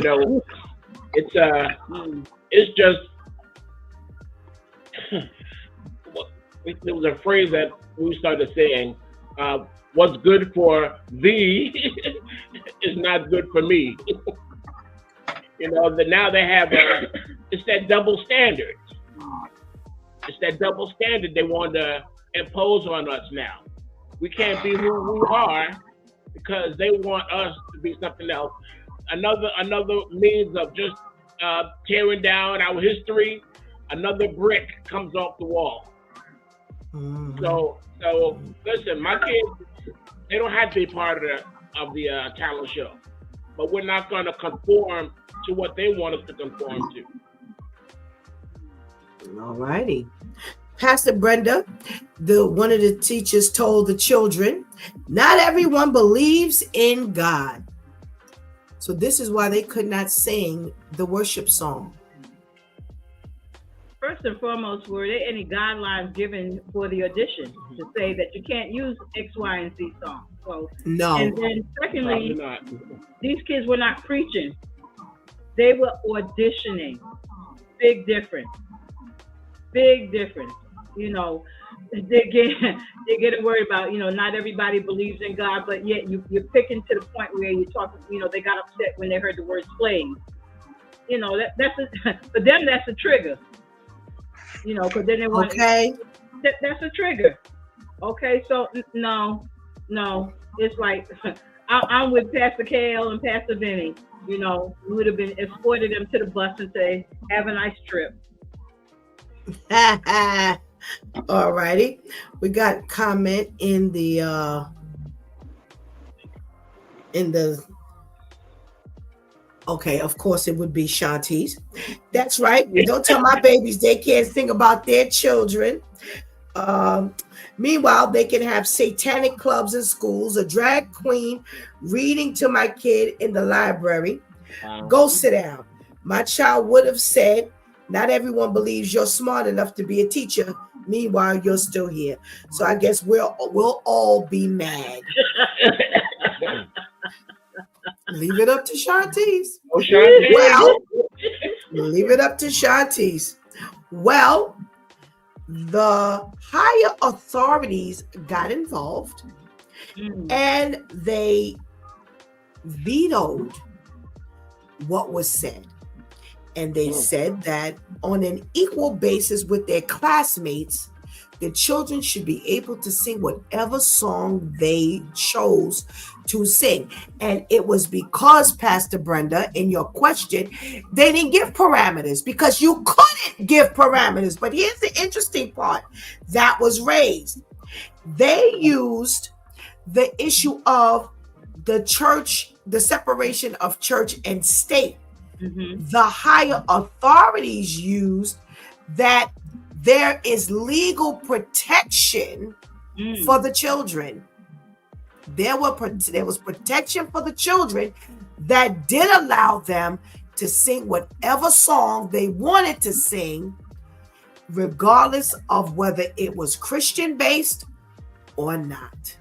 know, it's just there was a phrase that we started saying, what's good for thee is not good for me. You know, that now they have it's that double standard. It's that double standard they want to impose on us now. We can't be who we are because they want us to be something else. Another means of just tearing down our history. Another brick comes off the wall. So listen, my kids, they don't have to be part of the talent show, but we're not going to conform to what they want us to conform to. All righty. Pastor Brenda, one of the teachers told the children, not everyone believes in God. So this is why they could not sing the worship song. First and foremost, were there any guidelines given for the audition to say that you can't use X, Y, and Z songs? So, no. And then secondly, these kids were not preaching. They were auditioning. Big difference. You know, they get worried about, you know, not everybody believes in God, but yet you're picking to the point where you're talking, you know, they got upset when they heard the word slave. You know, for them, that's a trigger. You know, because then they want that's a trigger. Okay, so no, it's like I'm with Pastor Kale and Pastor Vinny. You know, we would have been escorted them to the bus and say, "Have a nice trip." All righty, we got a comment in the okay, of course it would be Shanti's. That's right. Don't tell my babies they can't sing about their children. Meanwhile, they can have satanic clubs in schools, a drag queen reading to my kid in the library. Go sit down. My child would have said, not everyone believes you're smart enough to be a teacher. Meanwhile, you're still here. So I guess we'll all be mad. Leave it up to Shanti's. Well, leave it up to Shanti's. Well, the higher authorities got involved and they vetoed what was said. And they said that on an equal basis with their classmates, the children should be able to sing whatever song they chose to sing. And it was because, Pastor Brenda, in your question, they didn't give parameters because you couldn't give parameters. But here's the interesting part that was raised. They used the issue of the church, the separation of church and state. The higher authorities used that there is legal protection for the children. There was protection for the children that did allow them to sing whatever song they wanted to sing, regardless of whether it was Christian based or not.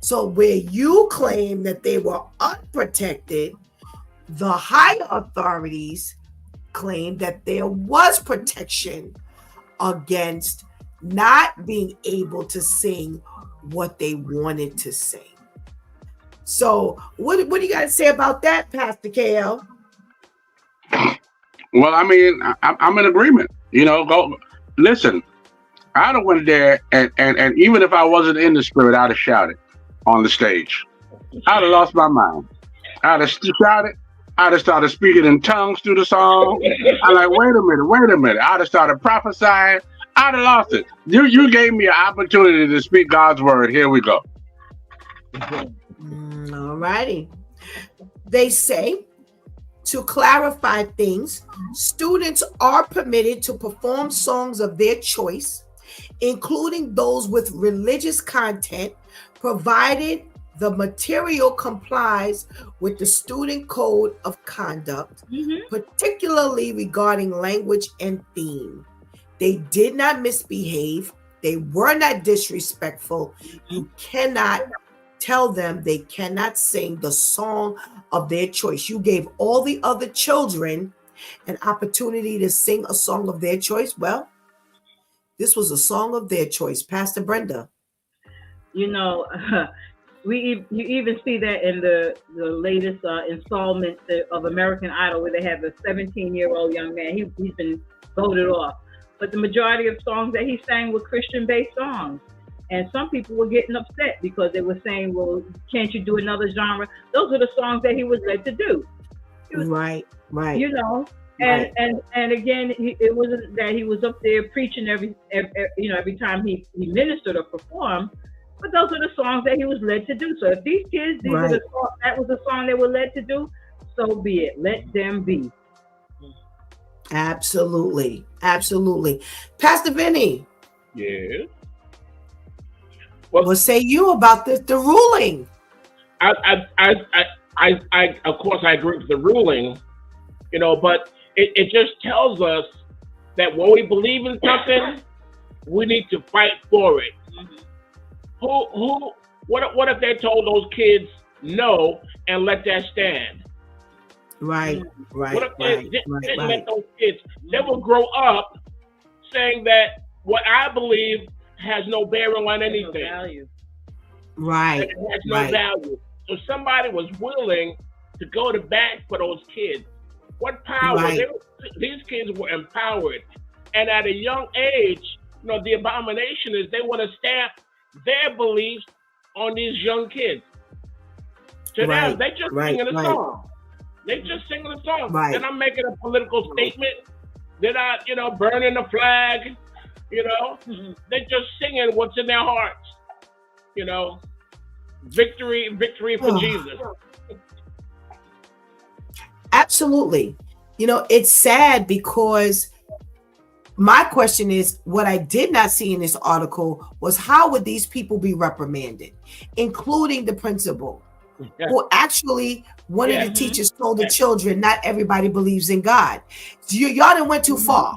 So where you claim that they were unprotected, the higher authorities claimed that there was protection against not being able to sing what they wanted to sing. So what do you got to say about that, Pastor KL? Well, I mean, I'm in agreement. Go listen. I'd have went there and even if I wasn't in the spirit, I'd have shouted on the stage. I'd have lost my mind. I'd have shouted. I'd have started speaking in tongues through the song. I'm like, wait a minute. I'd have started prophesying. I'd have lost it. You gave me an opportunity to speak God's word. Here we go. All righty. They say, to clarify things, students are permitted to perform songs of their choice, including those with religious content, provided the material complies with the student code of conduct, particularly regarding language and theme. They did not misbehave. They were not disrespectful. You cannot tell them they cannot sing the song of their choice. You gave all the other children an opportunity to sing a song of their choice. Well, this was a song of their choice. Pastor Brenda. You even see that in the latest installment of American Idol, where they have a 17-year-old young man. He's been voted off. But the majority of songs that he sang were Christian-based songs. And some people were getting upset because they were saying, well, can't you do another genre? Those are the songs that he was led to do. Right. And again, it wasn't that he was up there preaching every time he ministered or performed. But those are the songs that he was led to do. So if these kids, that was the song they were led to do, so be it. Let them be. Absolutely. Pastor Vinny. Yes. What say you about the ruling? I of course I agree with the ruling, but it just tells us that when we believe in something, we need to fight for it. What if they told those kids no and let that stand? Right. What if they didn't let those kids? They will grow up saying that what I believe has no bearing on anything. No value. Right. It has no value. So somebody was willing to go to bat for those kids. What power? Right. These kids were empowered. And at a young age, the abomination is they want to stamp their beliefs on these young kids. To them, they just singing a song. They just singing a song. Right. They're not making a political statement. They're not, burning the flag. They're just singing what's in their hearts. Victory for Jesus. Absolutely. It's sad because my question is, what I did not see in this article was how would these people be reprimanded, including the principal, who actually one of the teachers told the children, not everybody believes in God. Y'all didn't went too far.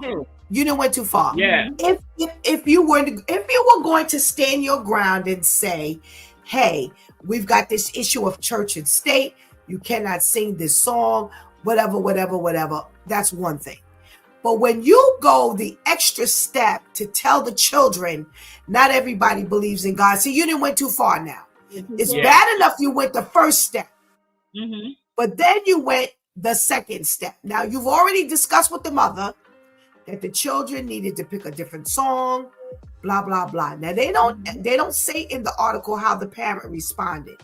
You didn't went too far. Yeah. If you were going to stand your ground and say, hey, we've got this issue of church and state, you cannot sing this song, whatever, that's one thing. But when you go the extra step to tell the children, not everybody believes in God. See, you didn't went too far now. It's bad enough you went the first step, but then you went the second step. Now you've already discussed with the mother that the children needed to pick a different song, blah blah blah. Now they don't say in the article how the parent responded.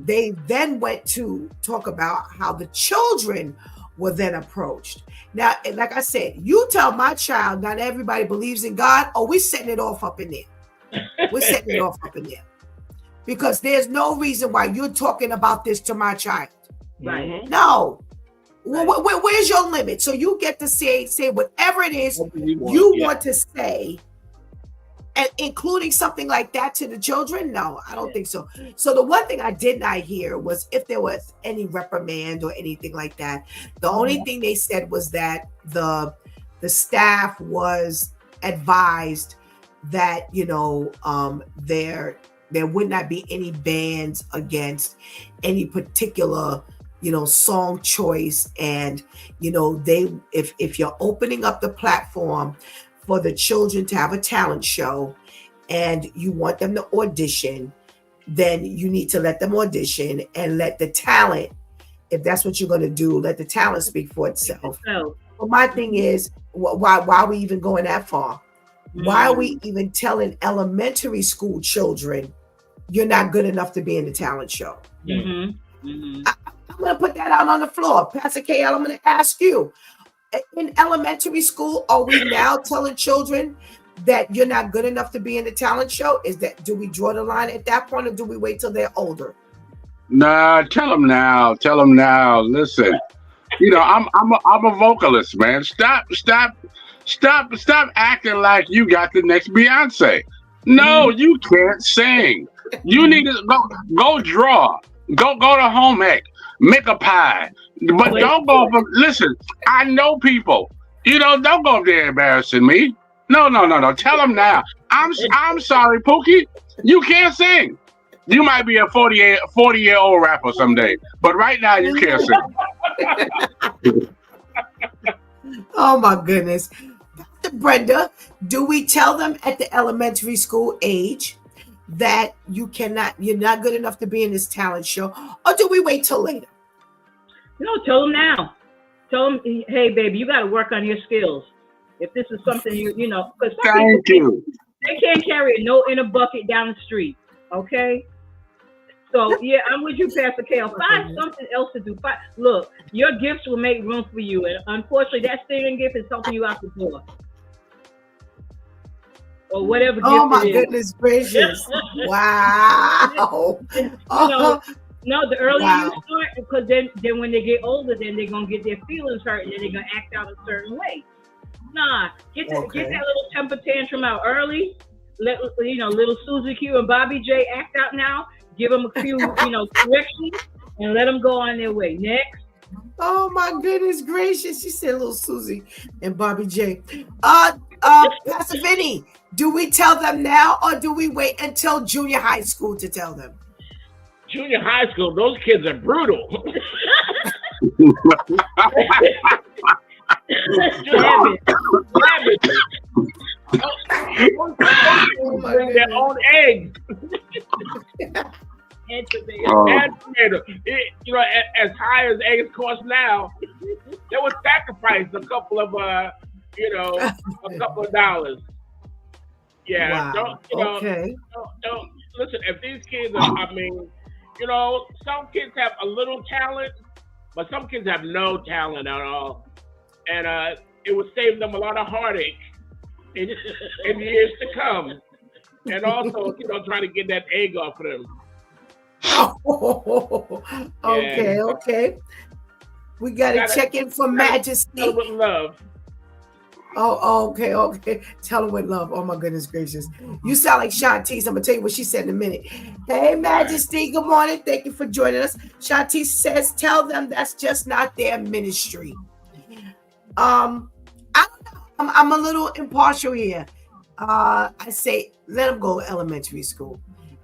They then went to talk about how the children were then approached. Now, like I said, you tell my child not everybody believes in God, or we're setting it off up in there. We're setting it off up in there. Because there's no reason why you're talking about this to my child. Right. No. Where's your limit? So you get to say whatever it is you want to say, and including something like that to the children? No, I don't think so. So the one thing I did not hear was if there was any reprimand or anything like that. The only thing they said was that the staff was advised that, there would not be any bans against any particular, song choice. And, if you're opening up the platform for the children to have a talent show and you want them to audition, then you need to let them audition and let the talent, if that's what you're going to do, let the talent speak for itself. But my thing is, why are we even going that far? Why are we even telling elementary school children you're not good enough to be in the talent show? I'm going to put that out on the floor. Pastor KL, I'm going to ask you. In elementary school, are we now telling children that you're not good enough to be in the talent show? Do we draw the line at that point, or do we wait till they're older? Nah, tell them now. Tell them now. Listen, I'm a vocalist, man. Stop acting like you got the next Beyonce. No, you can't sing. You need to go draw. Go to home ec. Make a pie. But don't go from, listen, I know people. Don't go up there embarrassing me. No. Tell them now. I'm sorry, Pookie. You can't sing. You might be a 40-year-old rapper someday, but right now you can't sing. Oh my goodness. Dr. Brenda, do we tell them at the elementary school age that you're not good enough to be in this talent show, or do we wait till later? No, tell them now. Tell them, hey, baby, you got to work on your skills. If this is something because thank you. They can't carry a note in a bucket down the street. Okay. So yeah, I'm with you, Pastor Kale. Find something else to do. Look, your gifts will make room for you, and unfortunately, that singing gift is helping you out the door. Or whatever gift oh my it is. Goodness gracious! Wow. No, the earlier you start, because then when they get older, then they're gonna get their feelings hurt, and then they're gonna act out a certain way. Nah, get that little temper tantrum out early. Let little Susie Q and Bobby J act out now. Give them a few corrections and let them go on their way. Next. Oh my goodness gracious! She said little Susie and Bobby J. Pastor Vinny, do we tell them now, or do we wait until junior high school to tell them? Junior high school, those kids are brutal. Bring their own eggs. And tomato. As high as eggs cost now, they would sacrifice a couple of dollars. Yeah, wow. Don't listen. If these kids are, some kids have a little talent, but some kids have no talent at all, and it would save them a lot of heartache in years to come, and also try to get that egg off of them. Okay. We gotta check in for Majesty. With love. Oh, okay. Tell her with love. Oh my goodness gracious. You sound like Shantice. I'm gonna tell you what she said in a minute. Hey Majesty, good morning. Thank you for joining us. Shantice says, tell them that's just not their ministry. I don't know. I'm a little impartial here. I say let them go to elementary school.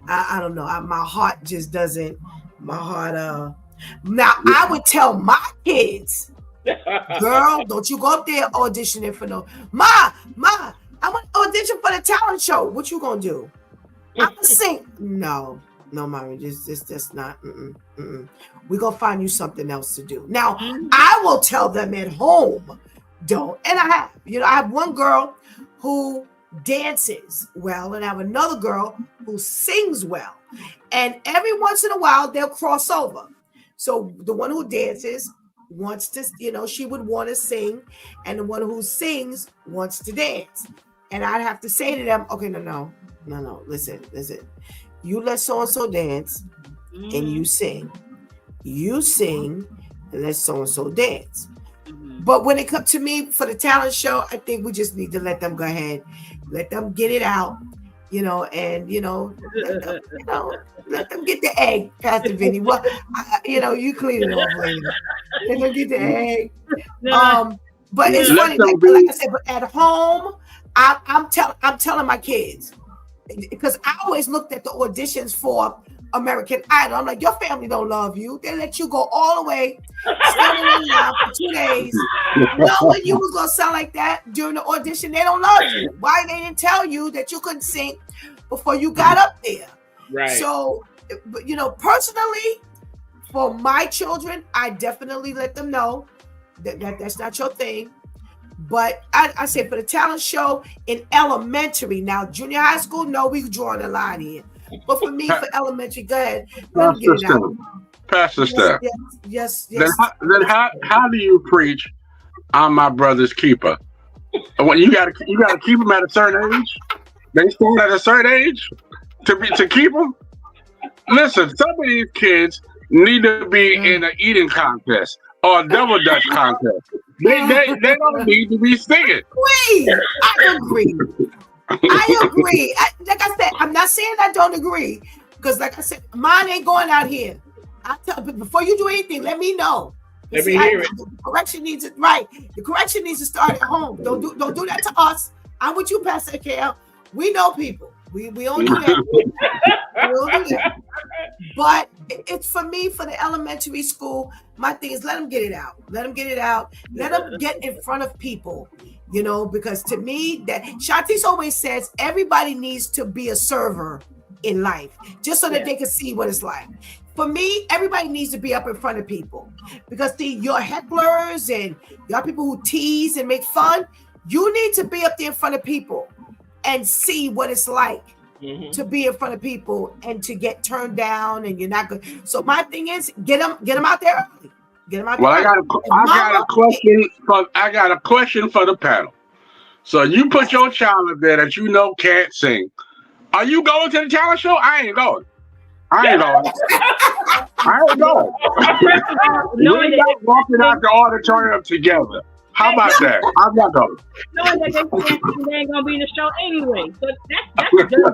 I don't know. My heart just doesn't. Now I would tell my kids Girl, don't you go up there auditioning for no. Ma, I want to audition for the talent show. What you gonna do? I'm gonna sing. No, mommy, that's not. We're gonna find you something else to do. Now, I will tell them at home, don't. And I have one girl who dances well, and I have another girl who sings well. And every once in a while, they'll cross over. So the one who dances wants to, she would want to sing, and the one who sings wants to dance. And I'd have to say to them, okay, no, listen. You let so-and-so dance, and you sing. You sing, and let so-and-so dance. But when it comes to me for the talent show, I think we just need to let them go ahead, let them get it out, and let them get the egg, Pastor Vinny. Well, you clean it off later. Let them get the egg. But it's funny, like I said. But at home, I'm telling my kids, because I always looked at the auditions for American Idol. I'm like, your family don't love you. They let you go all the way, standing in line for 2 days, knowing you was gonna sound like that during the audition. They don't love you. Why they didn't tell you that you couldn't sing before you got up there? Right. So, personally, for my children, I definitely let them know that's not your thing. But I say for the talent show in elementary, now junior high school, no, we drawing a line here. But for me, for elementary, go ahead. Let me get it out. Pastor Steph. Yes. Then how do you preach? I'm my brother's keeper. When you gotta keep them at a certain age. They start at a certain age to keep them. Listen, some of these kids need to be in an eating contest or a double dutch contest. They don't need to be singing. I agree. Like I said, I'm not saying I don't agree, because like I said, mine ain't going out here. I tell, before you do anything, let me know. Let me hear it. The correction needs it right. The correction needs to start at home. Don't do that to us. I'm with you, Pastor KL. We know people. We don't do that. We don't do that. But it's for me, for the elementary school, my thing is let them get it out. Let them get it out. Let them get in front of people. Because to me, that Shantice always says everybody needs to be a server in life, just so that they can see what it's like. For me, everybody needs to be up in front of people, because see, your hecklers and your people who tease and make fun, you need to be up there in front of people and see what it's like to be in front of people and to get turned down, and you're not good. So my thing is get them out there early. Well, I got a question for the panel. So you put your child up there that can't sing. Are you going to the talent show? I ain't going. We're not walking out the auditorium together. How about that? I'm not going. Knowing that they ain't gonna be in the show anyway. So that's just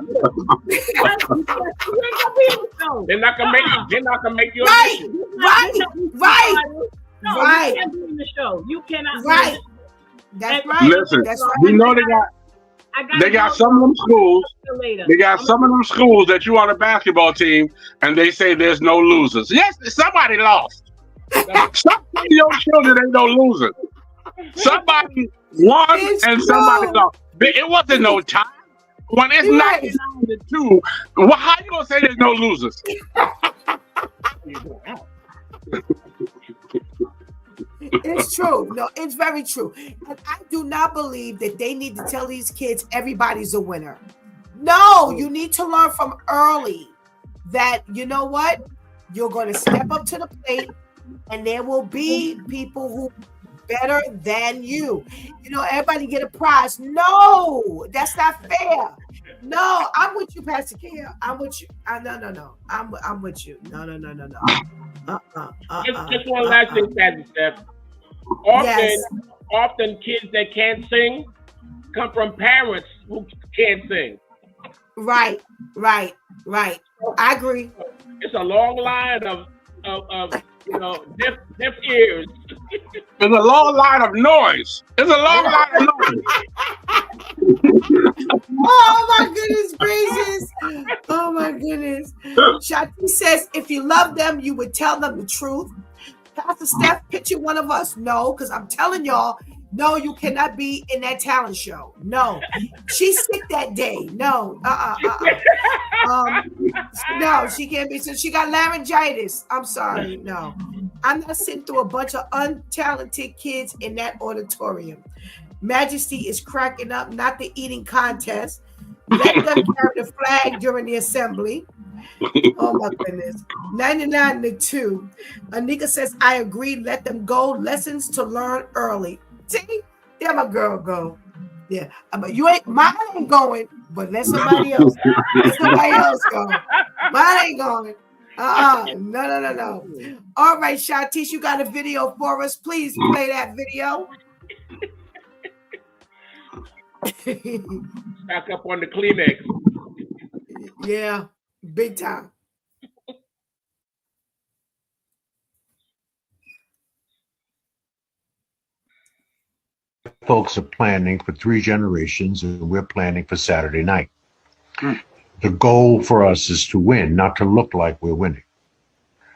They're not gonna make you right. No, you can't be in the show. You cannot. Right. That's right. Listen, that's right. We know they got some of them schools. They got some of them schools that you on a basketball team, and they say there's no losers. Yes, somebody lost. Stop telling your children ain't no losers. Somebody won and somebody lost. It wasn't no tie. When it's 99-2, how you gonna say there's no losers? It's true. No, it's very true. And I do not believe that they need to tell these kids everybody's a winner. No, you need to learn from early that, you know what? You're going to step up to the plate, and there will be people who better than you. Everybody get a prize. No, that's not fair. No, I'm with you, Pastor Kia. I'm with you. No. I'm with you. No. Just one last thing, Pastor Steph. Often kids that can't sing come from parents who can't sing. Right. I agree. It's a long line of deaf ears. There's a long line of noise. Oh my goodness gracious. Oh my goodness. Shakti says, if you love them, you would tell them the truth. Pastor Steph, picture one of us. No, because I'm telling y'all, no, you cannot be in that talent show. No, she's sick that day. No, no, she can't be. So she got laryngitis. I'm sorry. No, I'm not sitting through a bunch of untalented kids in that auditorium. Majesty is cracking up, not the eating contest. Let them carry the flag during the assembly. Oh my goodness. 99 to 2. Anika says, I agree. Let them go. Lessons to learn early. See? There my girl go. Yeah. But mine ain't going, but let somebody else. Let somebody else go. Mine ain't going. No. All right, Shatish, you got a video for us. Please play that video. Back up on the Kleenex. Yeah, big time. Folks are planning for 3 generations, and we're planning for Saturday night. The goal for us is to win, not to look like we're winning.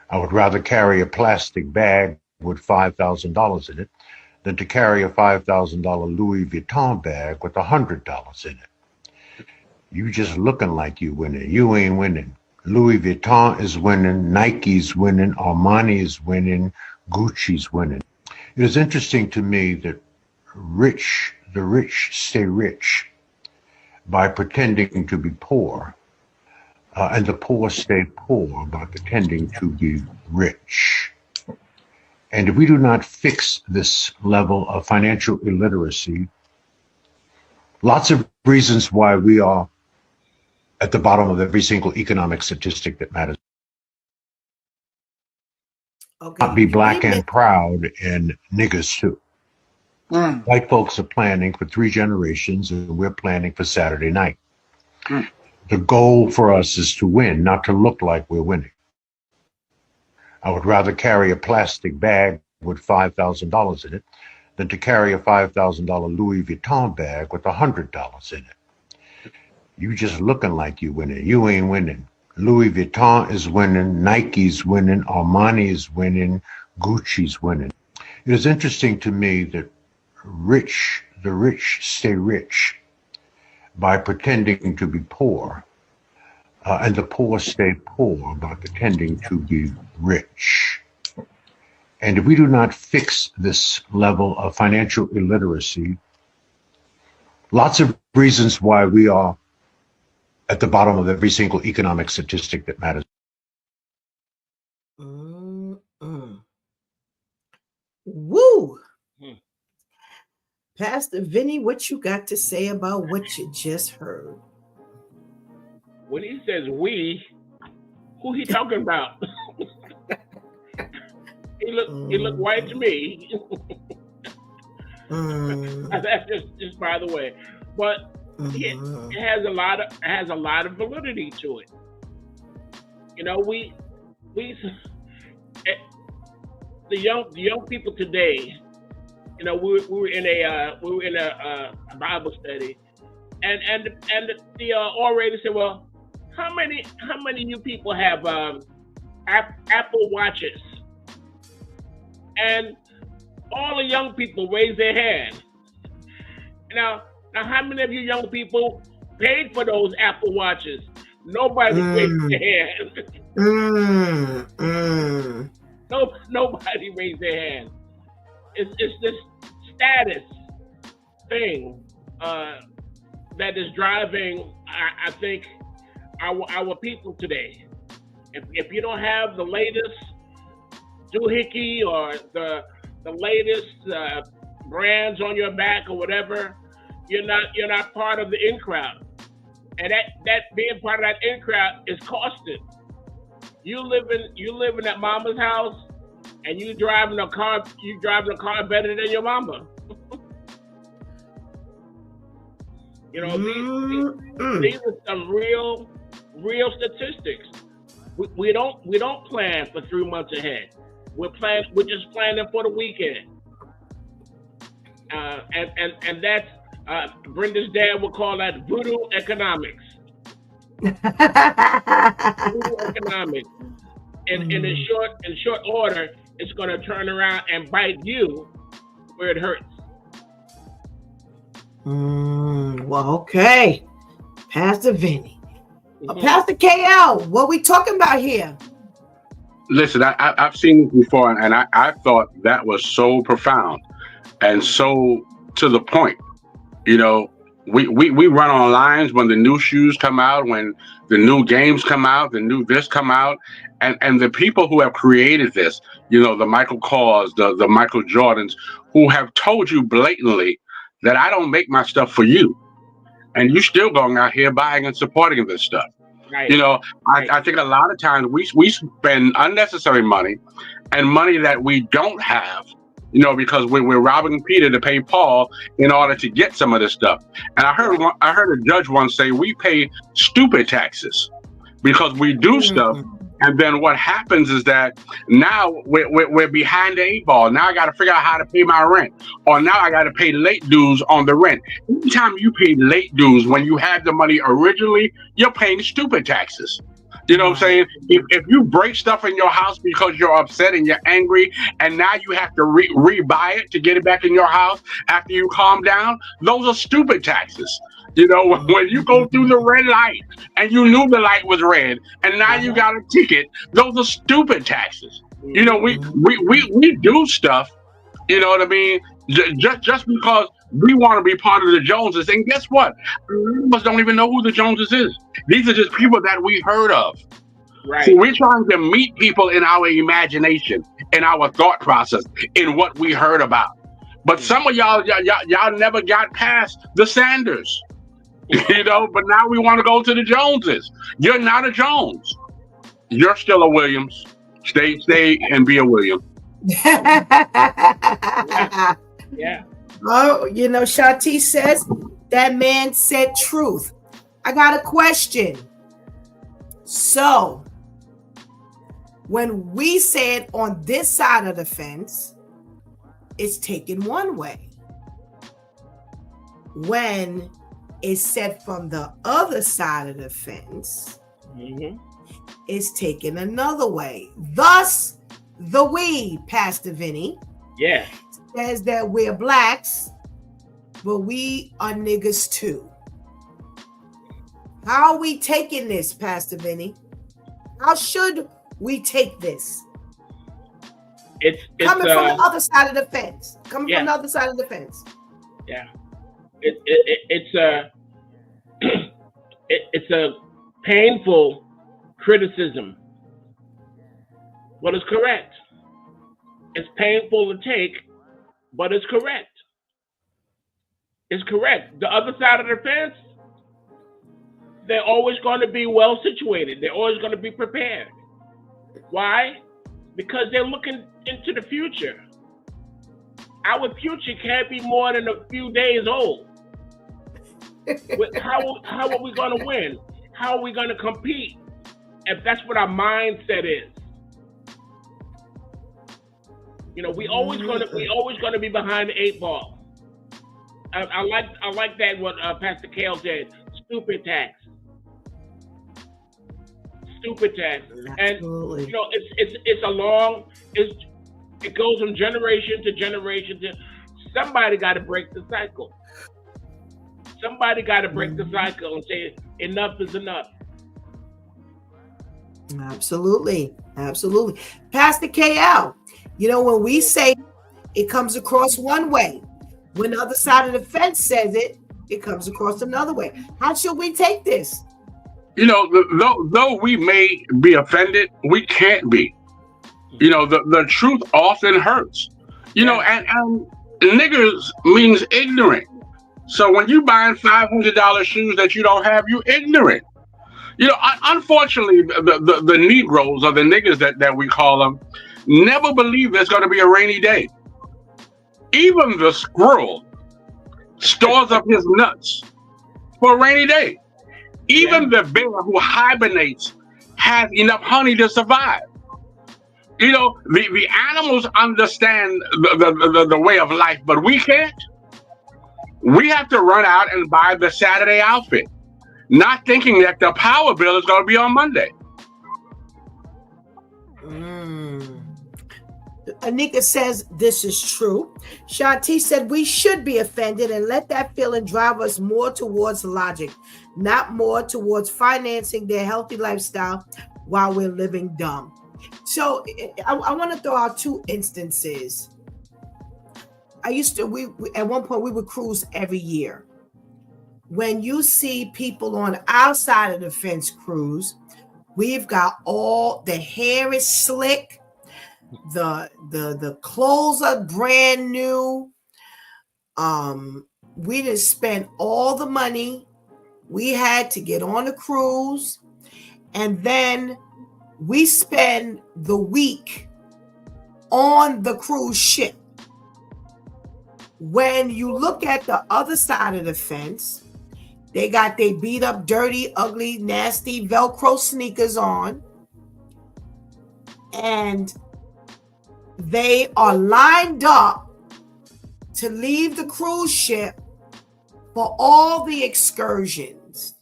I would rather carry a plastic bag with $5,000 in it than to carry a $5,000 Louis Vuitton bag with $100 in it. You just looking like you winning. You ain't winning. Louis Vuitton is winning, Nike's winning, Armani is winning, Gucci's winning. It is interesting to me that the rich stay rich by pretending to be poor, and the poor stay poor by pretending to be rich. And if we do not fix this level of financial illiteracy, lots of reasons why we are at the bottom of every single economic statistic that matters. Okay. Not be black and proud and niggas too. White folks are planning for 3 generations, and we're planning for Saturday night. The goal for us is to win, not to look like we're winning. I would rather carry a plastic bag with $5,000 in it than to carry a $5,000 Louis Vuitton bag with $100 in it. You just looking like you winning. You ain't winning. Louis Vuitton is winning, Nike's winning, Armani is winning, Gucci's winning. It is interesting to me that the rich stay rich by pretending to be poor, and the poor stay poor by pretending to be rich. And if we do not fix this level of financial illiteracy, lots of reasons why we are at the bottom of every single economic statistic that matters. Woo! Pastor Vinny, what you got to say about what you just heard? When he says we, who he talking about? He look white to me. That's just by the way, but it has a lot of validity to it. You know, we the young people today. You know, we were in a Bible study, and the orator said, "Well, how many of you people have Apple Watches?" And all the young people raised their hand. Now, how many of you young people paid for those Apple Watches? Nobody raised their hand. Nobody raised their hand. It's this status thing that is driving, I think, our people today. If you don't have the latest doohickey or the latest brands on your back or whatever, you're not part of the in crowd. And that being part of that in crowd is costing. You living at mama's house, and you driving a car better than your mama. You know, these are some real statistics. We don't plan for 3 months ahead. We're just planning for the weekend. And that's Brenda's dad would call that voodoo economics. Voodoo economics. In short order, it's going to turn around and bite you where it hurts. Well, okay. Pastor Vinny. Pastor KL, what we talking about here? Listen, I've seen this before, and I thought that was so profound and so to the point. You know, we run on lines when the new shoes come out, when the new games come out, the new this come out, and the people who have created this, you know, the Michael Kors, the Michael Jordans, who have told you blatantly that I don't make my stuff for you, and you still going out here buying and supporting this stuff. Right. You know, I think a lot of times we spend unnecessary money and money that we don't have, you know, because we're robbing Peter to pay Paul in order to get some of this stuff. And I heard a judge once say we pay stupid taxes because we do stuff. And then what happens is that now we're behind the 8 ball. Now I got to figure out how to pay my rent, or now I got to pay late dues on the rent. Anytime you pay late dues when you had the money originally, you're paying stupid taxes. You know what I'm saying? If you break stuff in your house because you're upset and you're angry, and now you have to rebuy it to get it back in your house after you calm down, those are stupid taxes. You know, when you go through the red light and you knew the light was red and now you got a ticket, those are stupid taxes. You know, we do stuff, you know what I mean, just because we want to be part of the Joneses. And guess what? Most of us don't even know who the Joneses is. These are just people that we heard of. Right. So we're trying to meet people in our imagination, in our thought process, in what we heard about. But some of y'all never got past the Sanders. You know, but now we want to go to the Joneses. You're not a Jones. You're still a Williams. Stay and be a William. Yeah. Oh, you know, Shanti says that man said truth. I got a question. So, when we say it on this side of the fence, it's taken one way. When it's said from the other side of the fence, it's taken another way. Thus, the we, Pastor Vinny, says that we're blacks, but we are niggas too. How are we taking this, Pastor Vinny? How should we take this? It's coming from the other side of the fence. From the other side of the fence. Yeah. It's a painful criticism, but it's correct. It's painful to take, but it's correct. It's correct. The other side of the fence, they're always going to be well situated. They're always going to be prepared. Why? Because they're looking into the future. Our future can't be more than a few days old. How are we going to win? How are we going to compete if that's what our mindset is? You know, we always going to be behind the 8 ball. I like that what Pastor Kale said. Stupid tax. And you know, it goes from generation to generation. Somebody got to break the cycle. Somebody got to break the cycle and say enough is enough. Absolutely. Pastor KL, you know, when we say it comes across one way, when the other side of the fence says it, it comes across another way. How should we take this? You know, though we may be offended, we can't be. You know, the truth often hurts. You know, and niggers means ignorant. So when you buying $500 shoes that you don't have, you ignorant. You know, unfortunately, the Negroes or the niggas that we call them never believe there's going to be a rainy day. Even the squirrel stores up his nuts for a rainy day. Even the bear who hibernates has enough honey to survive. You know, the animals understand the way of life, but we can't. We have to run out and buy the Saturday outfit, not thinking that the power bill is going to be on Monday. Anika says this is true. Shanti said we should be offended and let that feeling drive us more towards logic, not more towards financing their healthy lifestyle while we're living dumb. So I want to throw out two instances. We at one point we would cruise every year. When you see people on our side of the fence cruise, we've got all the hair is slick. The clothes are brand new. We didn't spend all the money we had to get on the cruise, and then we spend the week on the cruise ship. When you look at the other side of the fence, they got their beat up, dirty, ugly, nasty Velcro sneakers on, and they are lined up to leave the cruise ship for all the excursions.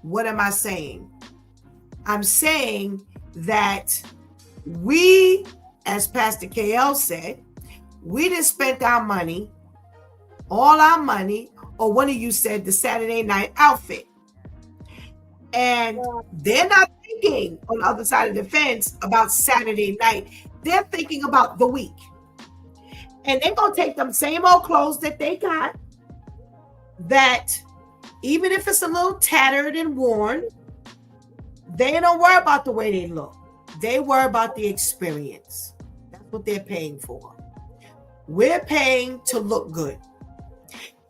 What am I saying? I'm saying that we, as Pastor KL said, we just spent our money, all our money, or one of you said the Saturday night outfit. And they're not thinking on the other side of the fence about Saturday night. They're thinking about the week. And they're going to take them same old clothes that they got, that even if it's a little tattered and worn, they don't worry about the way they look. They worry about the experience. That's what they're paying for. We're paying to look good.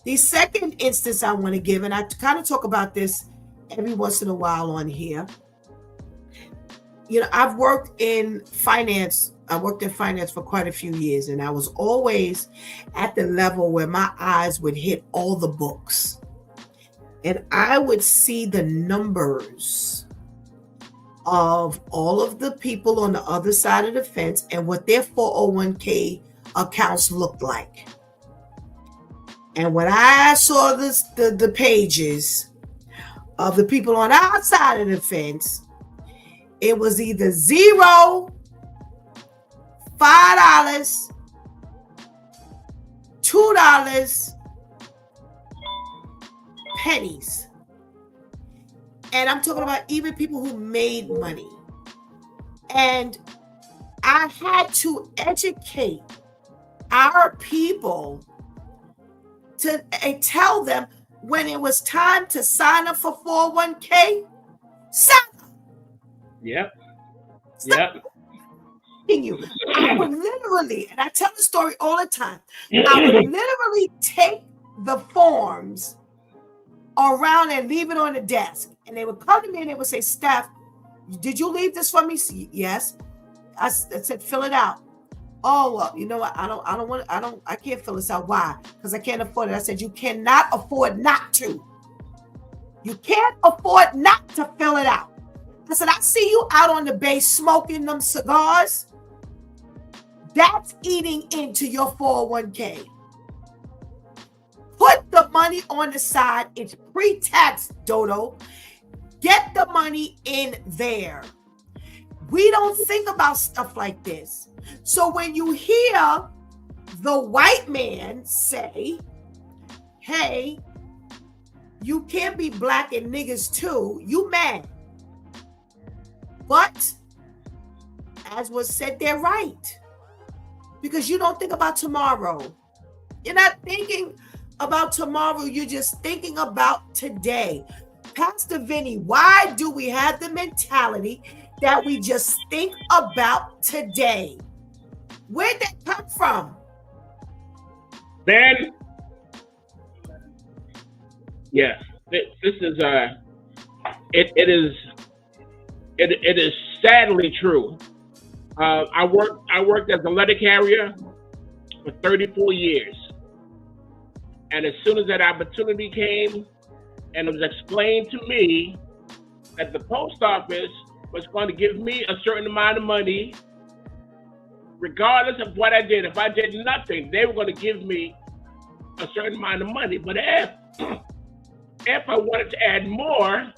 The second instance I want to give, and I kind of talk about this every once in a while on here. You know, I've worked in finance. I worked in finance for quite a few years, and I was always at the level where my eyes would hit all the books. And I would see the numbers of all of the people on the other side of the fence and what their 401k accounts looked like. And when I saw the pages of the people on our side of the fence, it was either $0, $5, $2, pennies. And I'm talking about even people who made money. And I had to educate our people to tell them when it was time to sign up for 401k, sign up. Yep. You. I would literally, and I tell the story all the time, I would literally take the forms around and leave it on the desk. And they would come to me and they would say, Steph, did you leave this for me? Yes. I said, fill it out. Oh, well, you know what? I can't fill this out. Why? Because I can't afford it. I said, you cannot afford not to. You can't afford not to fill it out. I said, I see you out on the bay smoking them cigars. That's eating into your 401k. Put the money on the side. It's pre-tax, Dodo. Get the money in there. We don't think about stuff like this. So when you hear the white man say, hey, you can't be black and niggas too, you mad. But as was said, they're right. Because you don't think about tomorrow. You're not thinking about tomorrow. You're just thinking about today. Pastor Vinny, why do we have the mentality that we just think about today? Where'd that come from? Ben, yes, this is it is sadly true. I worked as a letter carrier for 34 years, and as soon as that opportunity came, and it was explained to me that the post office was going to give me a certain amount of money, regardless of what I did. If I did nothing, they were going to give me a certain amount of money. But if I wanted to add more,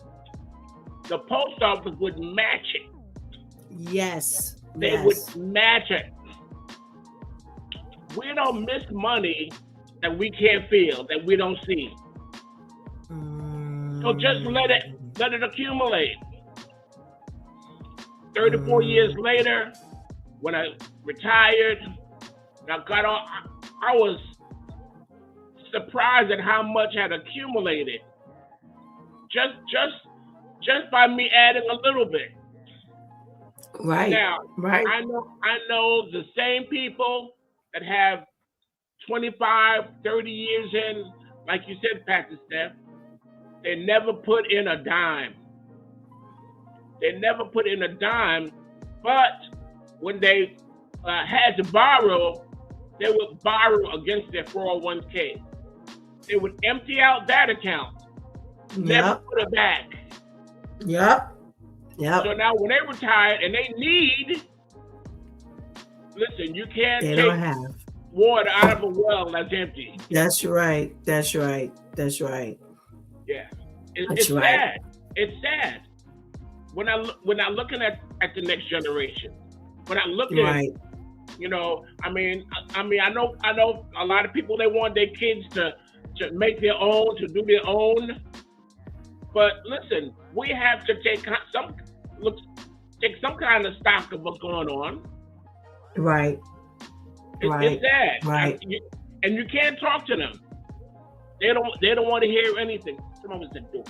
the post office would match it. Yes. they would match it. We don't miss money that we can't feel, that we don't see. So just let it accumulate. 34 years later, when I retired, I got on. I was surprised at how much had accumulated. Just by me adding a little bit. Right. Now, right. I know the same people that have 25, 30 years in, like you said, Pastor Steph, they never put in a dime. But when they had to borrow, they would borrow against their 401k. They would empty out that account, never put it back. Yep. So now when they retired and they need, listen, you can't take water out of a well that's empty. That's right. Yeah. It's sad. It's sad. When I'm looking at the next generation, when I'm looking at, I know a lot of people, they want their kids to make their own, to do their own. But listen, we have to take some kind of stock of what's going on. Right. It's sad. Right. And you can't talk to them. They don't want to hear anything. Someone was the door.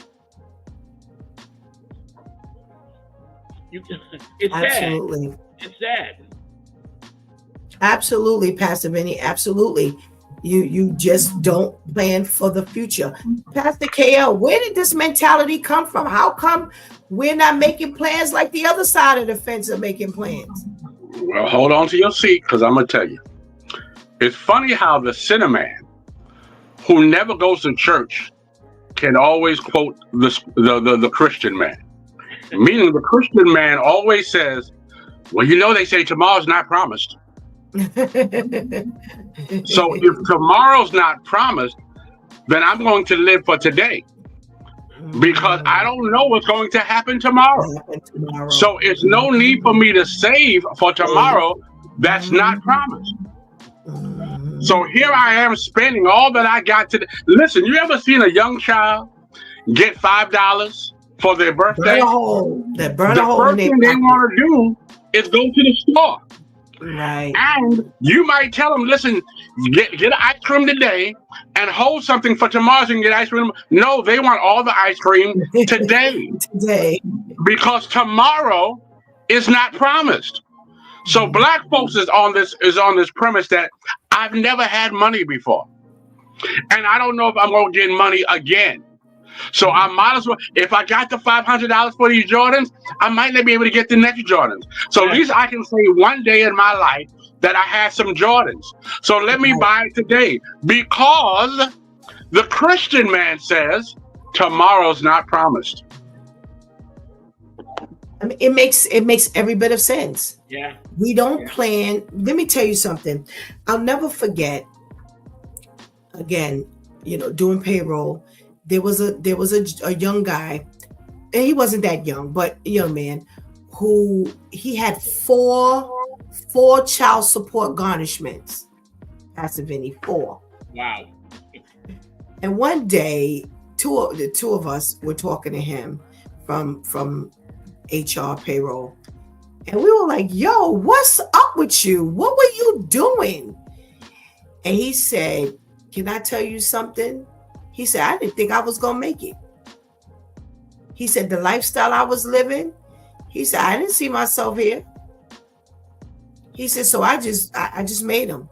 It's Absolutely. sad. It's sad. Absolutely, Pastor Vinny. Absolutely. You just don't plan for the future. Pastor KL, where did this mentality come from? How come we're not making plans like the other side of the fence are making plans? Well, hold on to your seat, because I'm going to tell you. It's funny how the sinner man who never goes to church can always quote the Christian man. Meaning the Christian man always says, well, they say tomorrow's not promised. So if tomorrow's not promised, then I'm going to live for today, because I don't know what's going to happen tomorrow. So it's no need for me to save for tomorrow that's not promised. So here I am spending all that I got today. Listen, you ever seen a young child get $5 for their birthday? The first thing they want to do is go to the store. Right. And you might tell them, listen, get ice cream today and hold something for tomorrow so you can get ice cream. No, they want all the ice cream today. Because tomorrow is not promised. So black folks is on this premise that I've never had money before. And I don't know if I'm going to get money again. So I might as well, if I got the $500 for these Jordans, I might not be able to get the next Jordans. So at least I can say one day in my life that I had some Jordans. So let me buy it today, because the Christian man says tomorrow's not promised. I mean, it makes every bit of sense. Yeah. We don't plan. Let me tell you something. I'll never forget. Again, doing payroll. There was a young guy, and he wasn't that young, but a young man who he had four child support garnishments. Pastor Vinny, 4. Wow. And one day, the two of us were talking to him from HR payroll, and we were like, "Yo, what's up with you? What were you doing?" And he said, "Can I tell you something?" He said, "I didn't think I was going to make it." He said, "The lifestyle I was living," he said, "I didn't see myself here." He said, "So I just made them,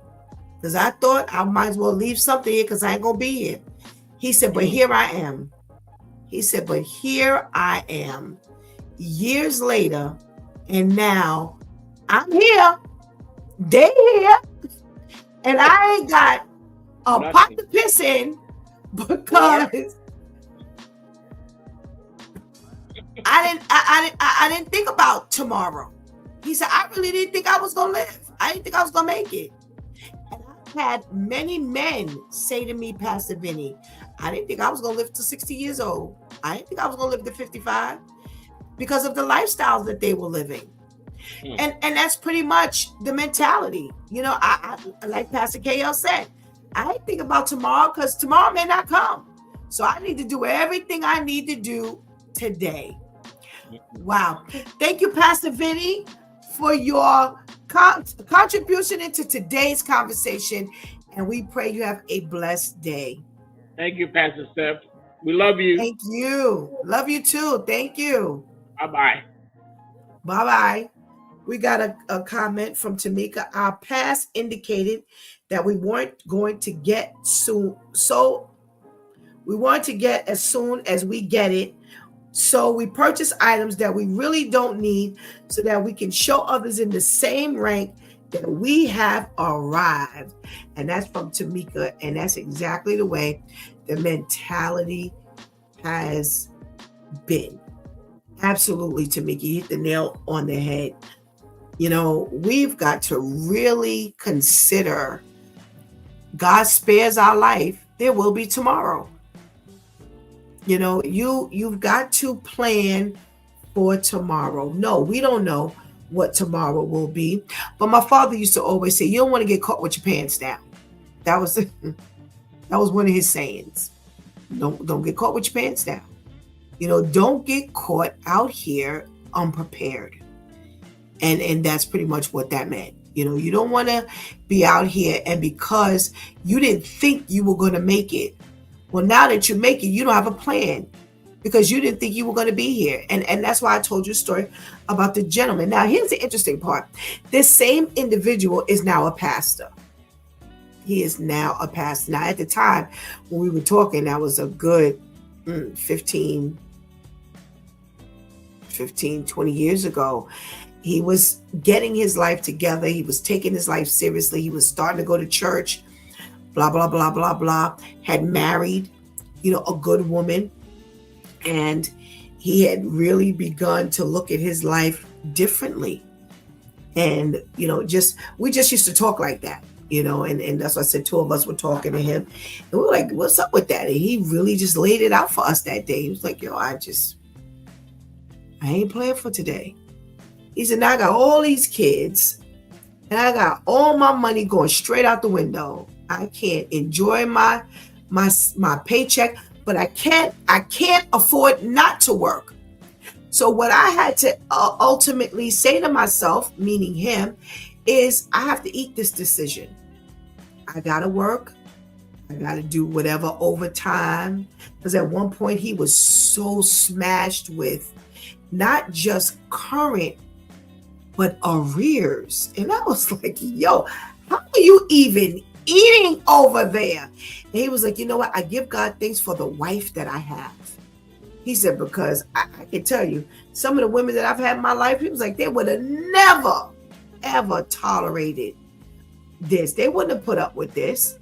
because I thought I might as well leave something here, because I ain't going to be here." He said, "But here I am." He said, "But here I am, years later, and now I'm here, they here, and I ain't got a pot to piss in, because I didn't think about tomorrow." He said, "I really didn't think I was gonna live. I didn't think I was gonna make it." And I've had many men say to me, "Pastor Vinny, I didn't think I was gonna live to 60 years old. I didn't think I was gonna live to 55," because of the lifestyles that they were living. And that's pretty much the mentality. You know, I like Pastor KL said, I ain't think about tomorrow because tomorrow may not come. So I need to do everything I need to do today. Wow. Thank you, Pastor Vinny, for your contribution into today's conversation. And we pray you have a blessed day. Thank you, Pastor Steph. We love you. Thank you. Love you too. Thank you. Bye-bye. Bye-bye. We got a comment from Tamika. Our past indicated that we weren't going to get soon. So we want to get as soon as we get it. So we purchase items that we really don't need so that we can show others in the same rank that we have arrived. And that's from Tamika. And that's exactly the way the mentality has been. Absolutely, Tamika. You hit the nail on the head. You know, we've got to really consider God spares our life, there will be tomorrow. You know, you've got to plan for tomorrow. No, we don't know what tomorrow will be. But my father used to always say, you don't want to get caught with your pants down. That was one of his sayings. Don't get caught with your pants down. You know, don't get caught out here unprepared. And that's pretty much what that meant. You know, you don't want to be out here and because you didn't think you were going to make it. Well, now that you make it, you don't have a plan because you didn't think you were going to be here. And that's why I told you a story about the gentleman. Now, here's the interesting part. This same individual is now a pastor. He is now a pastor. Now, at the time when we were talking, that was a good 15, 20 years ago. He was getting his life together. He was taking his life seriously. He was starting to go to church, blah, blah, blah, blah, blah. Had married, you know, a good woman. And he had really begun to look at his life differently. And, you know, we just used to talk like that, you know, and that's why I said two of us were talking to him. And we were like, what's up with that? And he really just laid it out for us that day. He was like, yo, I ain't playing for today. He said, now I got all these kids and I got all my money going straight out the window. I can't enjoy my paycheck, but I can't afford not to work. So what I had to ultimately say to myself, meaning him, is I have to eat this decision. I got to work. I got to do whatever overtime. Because at one point he was so smashed with not just current, but arrears. And I was like, yo, how are you even eating over there? And he was like, you know what? I give God thanks for the wife that I have. He said, because I can tell you, some of the women that I've had in my life, he was like, they would have never, ever tolerated this. They wouldn't have put up with this.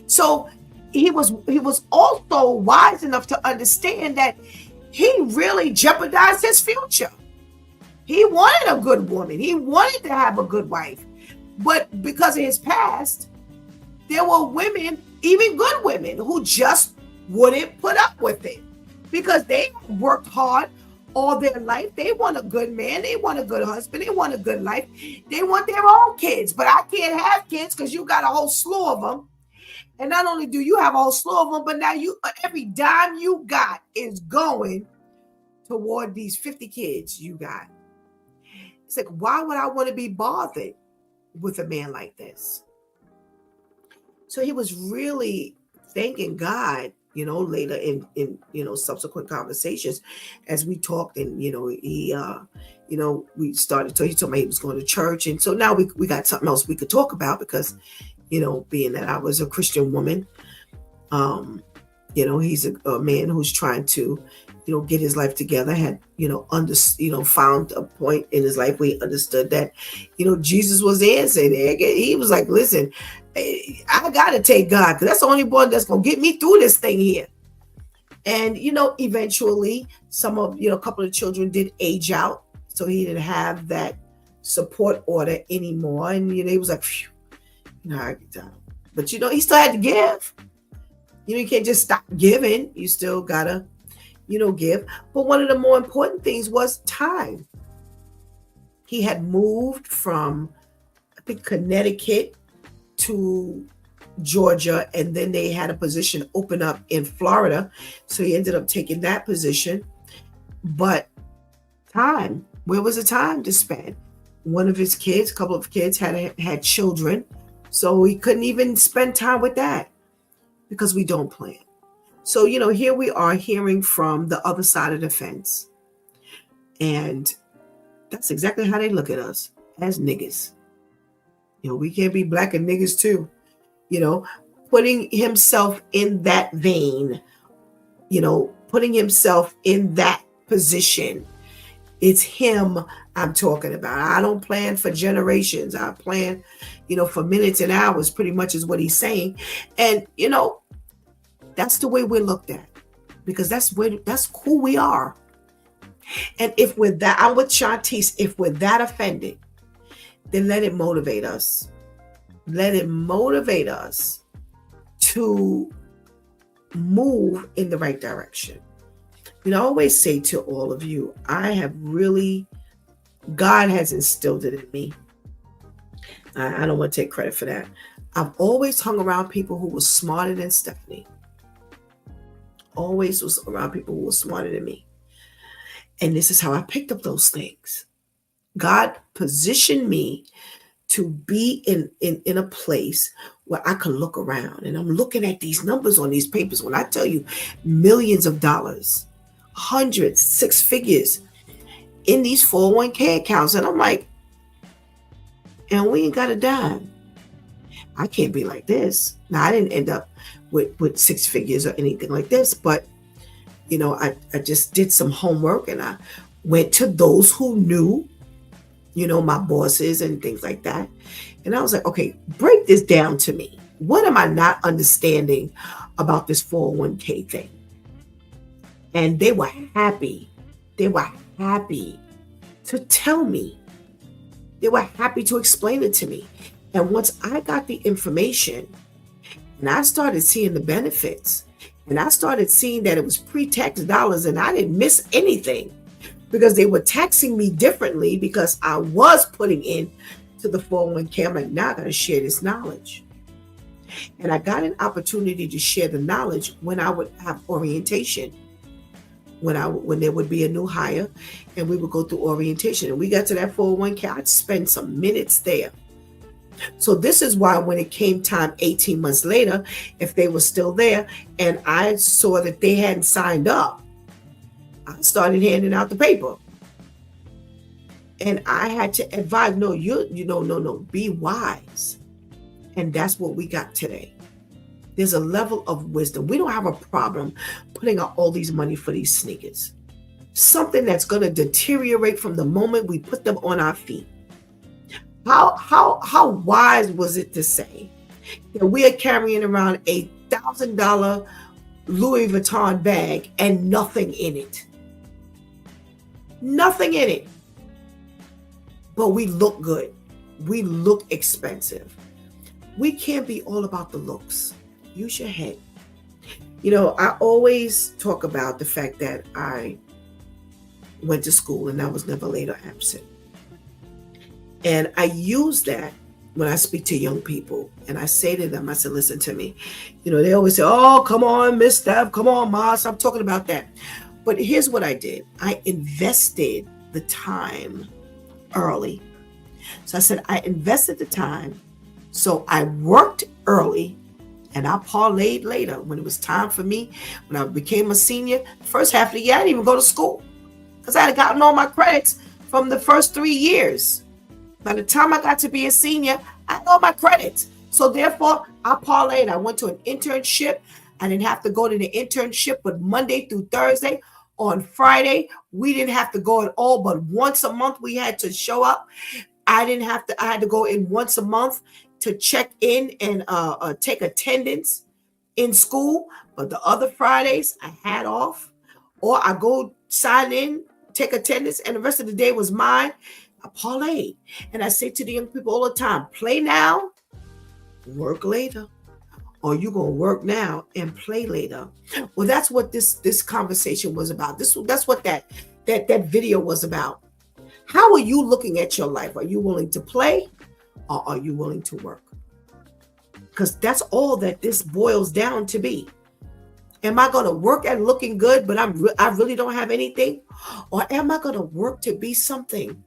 So he was also wise enough to understand that he really jeopardized his future. He wanted a good woman. He wanted to have a good wife. But because of his past, there were women, even good women, who just wouldn't put up with it because they worked hard all their life. They want a good man. They want a good husband. They want a good life. They want their own kids. But I can't have kids because you got a whole slew of them. And not only do you have a whole slew of them, but now every dime you got is going toward these 50 kids you got. It's like, why would I want to be bothered with a man like this? So he was really thanking God, you know, later in you know, subsequent conversations as we talked, and you know, he we started to, he told me he was going to church, and so now we got something else we could talk about because, you know, being that I was a Christian woman, you know, he's a man who's trying to, you know, get his life together, had, you know, found a point in his life where he understood that, you know, Jesus was the answer. He was like, listen, I got to take God because that's the only one that's going to get me through this thing here. And, you know, eventually a couple of children did age out. So he didn't have that support order anymore. And, you know, he was like, phew, you know, but, you know, he still had to give. You know, you can't just stop giving. You still got to, you know, give. But one of the more important things was time. He had moved from, I think, Connecticut to Georgia, and then they had a position open up in Florida. So he ended up taking that position. But time, where was the time to spend? One of his kids, a couple of kids had children. So he couldn't even spend time with that because we don't plan. So, here we are hearing from the other side of the fence. And that's exactly how they look at us, as niggas. We can't be black and niggas too. Putting himself in that vein, putting himself in that position. It's him I'm talking about. I don't plan for generations. I plan, for minutes and hours, pretty much is what he's saying. And, that's the way we're looked at, because that's who we are. And if we're that, I'm with Shantice, if we're that offended, then let it motivate us. Let it motivate us to move in the right direction. I always say to all of you, God has instilled it in me. I don't want to take credit for that. I've always hung around people who were smarter than Stephanie. Always was around people who were smarter than me. And this is how I picked up those things. God positioned me to be in a place where I could look around, and I'm looking at these numbers on these papers. When I tell you millions of dollars, hundreds, six figures in these 401k accounts, and I'm like, and we ain't got a dime. I can't be like this. Now, I didn't end up with six figures or anything like this, but I just did some homework, and I went to those who knew, my bosses and things like that. And I was like, okay, break this down to me. What am I not understanding about this 401k thing? And they were happy. They were happy to tell me. They were happy to explain it to me. And once I got the information and I started seeing the benefits, and I started seeing that it was pre-tax dollars, and I didn't miss anything because they were taxing me differently because I was putting in to the 401k. I'm like, now I got to share this knowledge. And I got an opportunity to share the knowledge when I would have orientation, when there would be a new hire, and we would go through orientation. And we got to that 401k, I'd spend some minutes there. So this is why when it came time 18 months later, if they were still there and I saw that they hadn't signed up, I started handing out the paper. And I had to advise, no, be wise. And that's what we got today. There's a level of wisdom. We don't have a problem putting out all these money for these sneakers. Something that's going to deteriorate from the moment we put them on our feet. How wise was it to say that we are carrying around a $1,000 Louis Vuitton bag and nothing in it? Nothing in it. But we look good. We look expensive. We can't be all about the looks. Use your head. I always talk about the fact that I went to school and I was never late or absent. And I use that when I speak to young people, and I say to them, I said, listen to me. They always say, oh, come on, Miss Steph, come on, Ma, stop talking about that. But here's what I did. I invested the time early. So I said, I invested the time. So I worked early and I parlayed later. When it was time for me, when I became a senior, the first half of the year, I didn't even go to school because I had gotten all my credits from the first 3 years. By the time I got to be a senior, I had all my credits. So therefore, I parlayed. I went to an internship. I didn't have to go to the internship, but Monday through Thursday. On Friday, we didn't have to go at all, but once a month we had to show up. I had to go in once a month to check in and take attendance in school. But the other Fridays I had off, or I go sign in, take attendance, and the rest of the day was mine. I parlayed. And I say to the young people all the time, play now, work later. Or you're going to work now and play later. Well, that's what this conversation was about. That's what that video was about. How are you looking at your life? Are you willing to play or are you willing to work? Because that's all that this boils down to be. Am I going to work at looking good, but I really don't have anything? Or am I going to work to be something,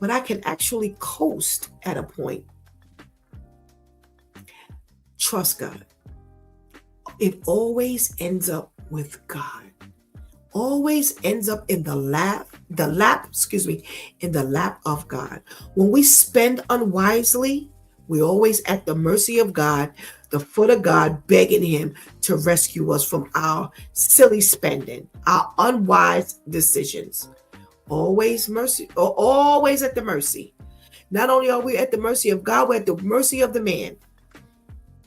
but I can actually coast at a point? Trust God. It always ends up with God. Always ends up in the lap of God. When we spend unwisely, we're always at the mercy of God, the foot of God, begging him to rescue us from our silly spending, our unwise decisions. Always mercy, or always at the mercy. Not only are we at the mercy of God, we're at the mercy of the man.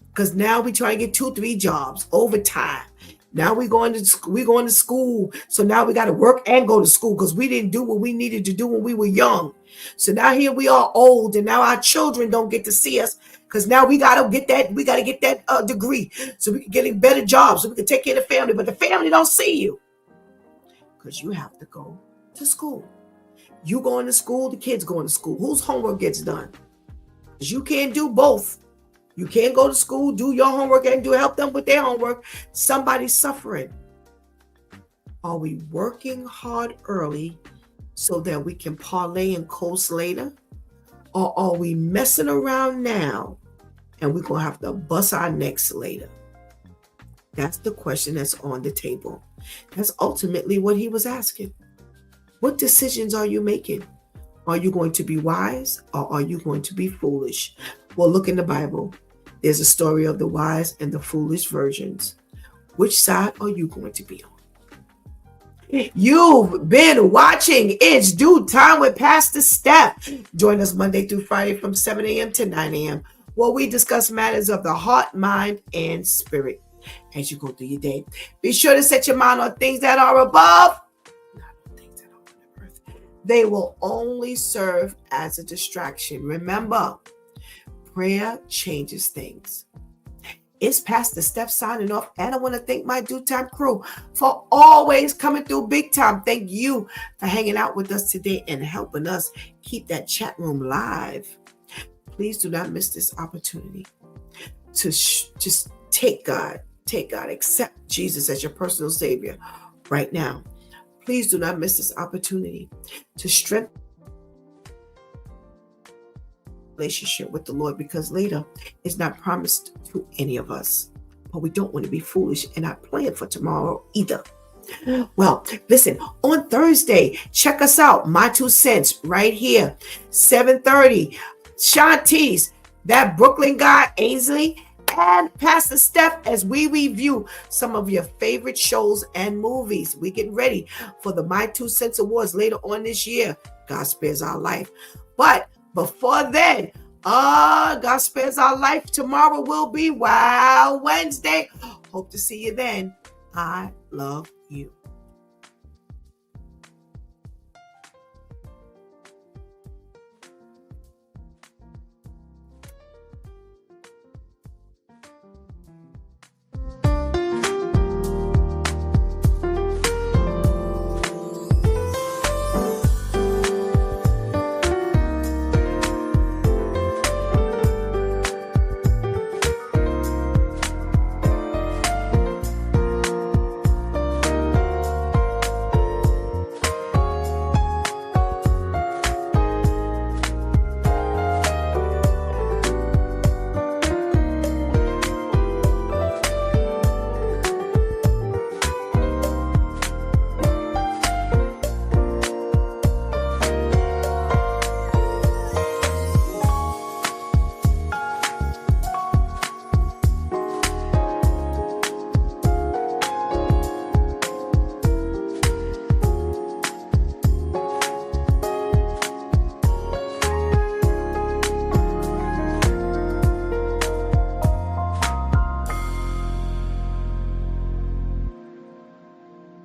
Because now we try to get 2-3 jobs, overtime. Now we're going to school. So now we got to work and go to school because we didn't do what we needed to do when we were young. So now here we are old, and now our children don't get to see us because now we got to get that degree so we can get a better job, so we can take care of the family. But the family don't see you because you have to go to school. You going to school, the kids going to school. Whose homework gets done? Because you can't do both. You can't go to school, do your homework, and help them with their homework. Somebody's suffering. Are we working hard early so that we can parlay and coast later? Or are we messing around now and we're going to have to bust our necks later? That's the question that's on the table. That's ultimately what he was asking. What decisions are you making? Are you going to be wise or are you going to be foolish? Well, look in the Bible. There's a story of the wise and the foolish virgins. Which side are you going to be on? You've been watching It's Due Time with Pastor Steph. Join us Monday through Friday from 7 a.m. to 9 a.m. where we discuss matters of the heart, mind, and spirit. As you go through your day, be sure to set your mind on things that are above, not on things that are on the earth. They will only serve as a distraction. Remember, prayer changes things. It's Pastor Steph signing off, and I want to thank my Due Time crew for always coming through big time. Thank you for hanging out with us today and helping us keep that chat room live. Please do not miss this opportunity to just take God, accept Jesus as your personal Savior right now. Please do not miss this opportunity to strengthen relationship with the Lord, because later is not promised to any of us. But we don't want to be foolish and not plan for tomorrow either. Well, listen, on Thursday, check us out. My 2 cents right here, 7:30. Shanti's, that Brooklyn guy, Ainsley, and Pastor Steph as we review some of your favorite shows and movies. We're getting ready for the My 2 Cents Awards later on this year. God spares our life. But before then, God spares our life. Tomorrow will be Wow Wednesday. Hope to see you then. I love you.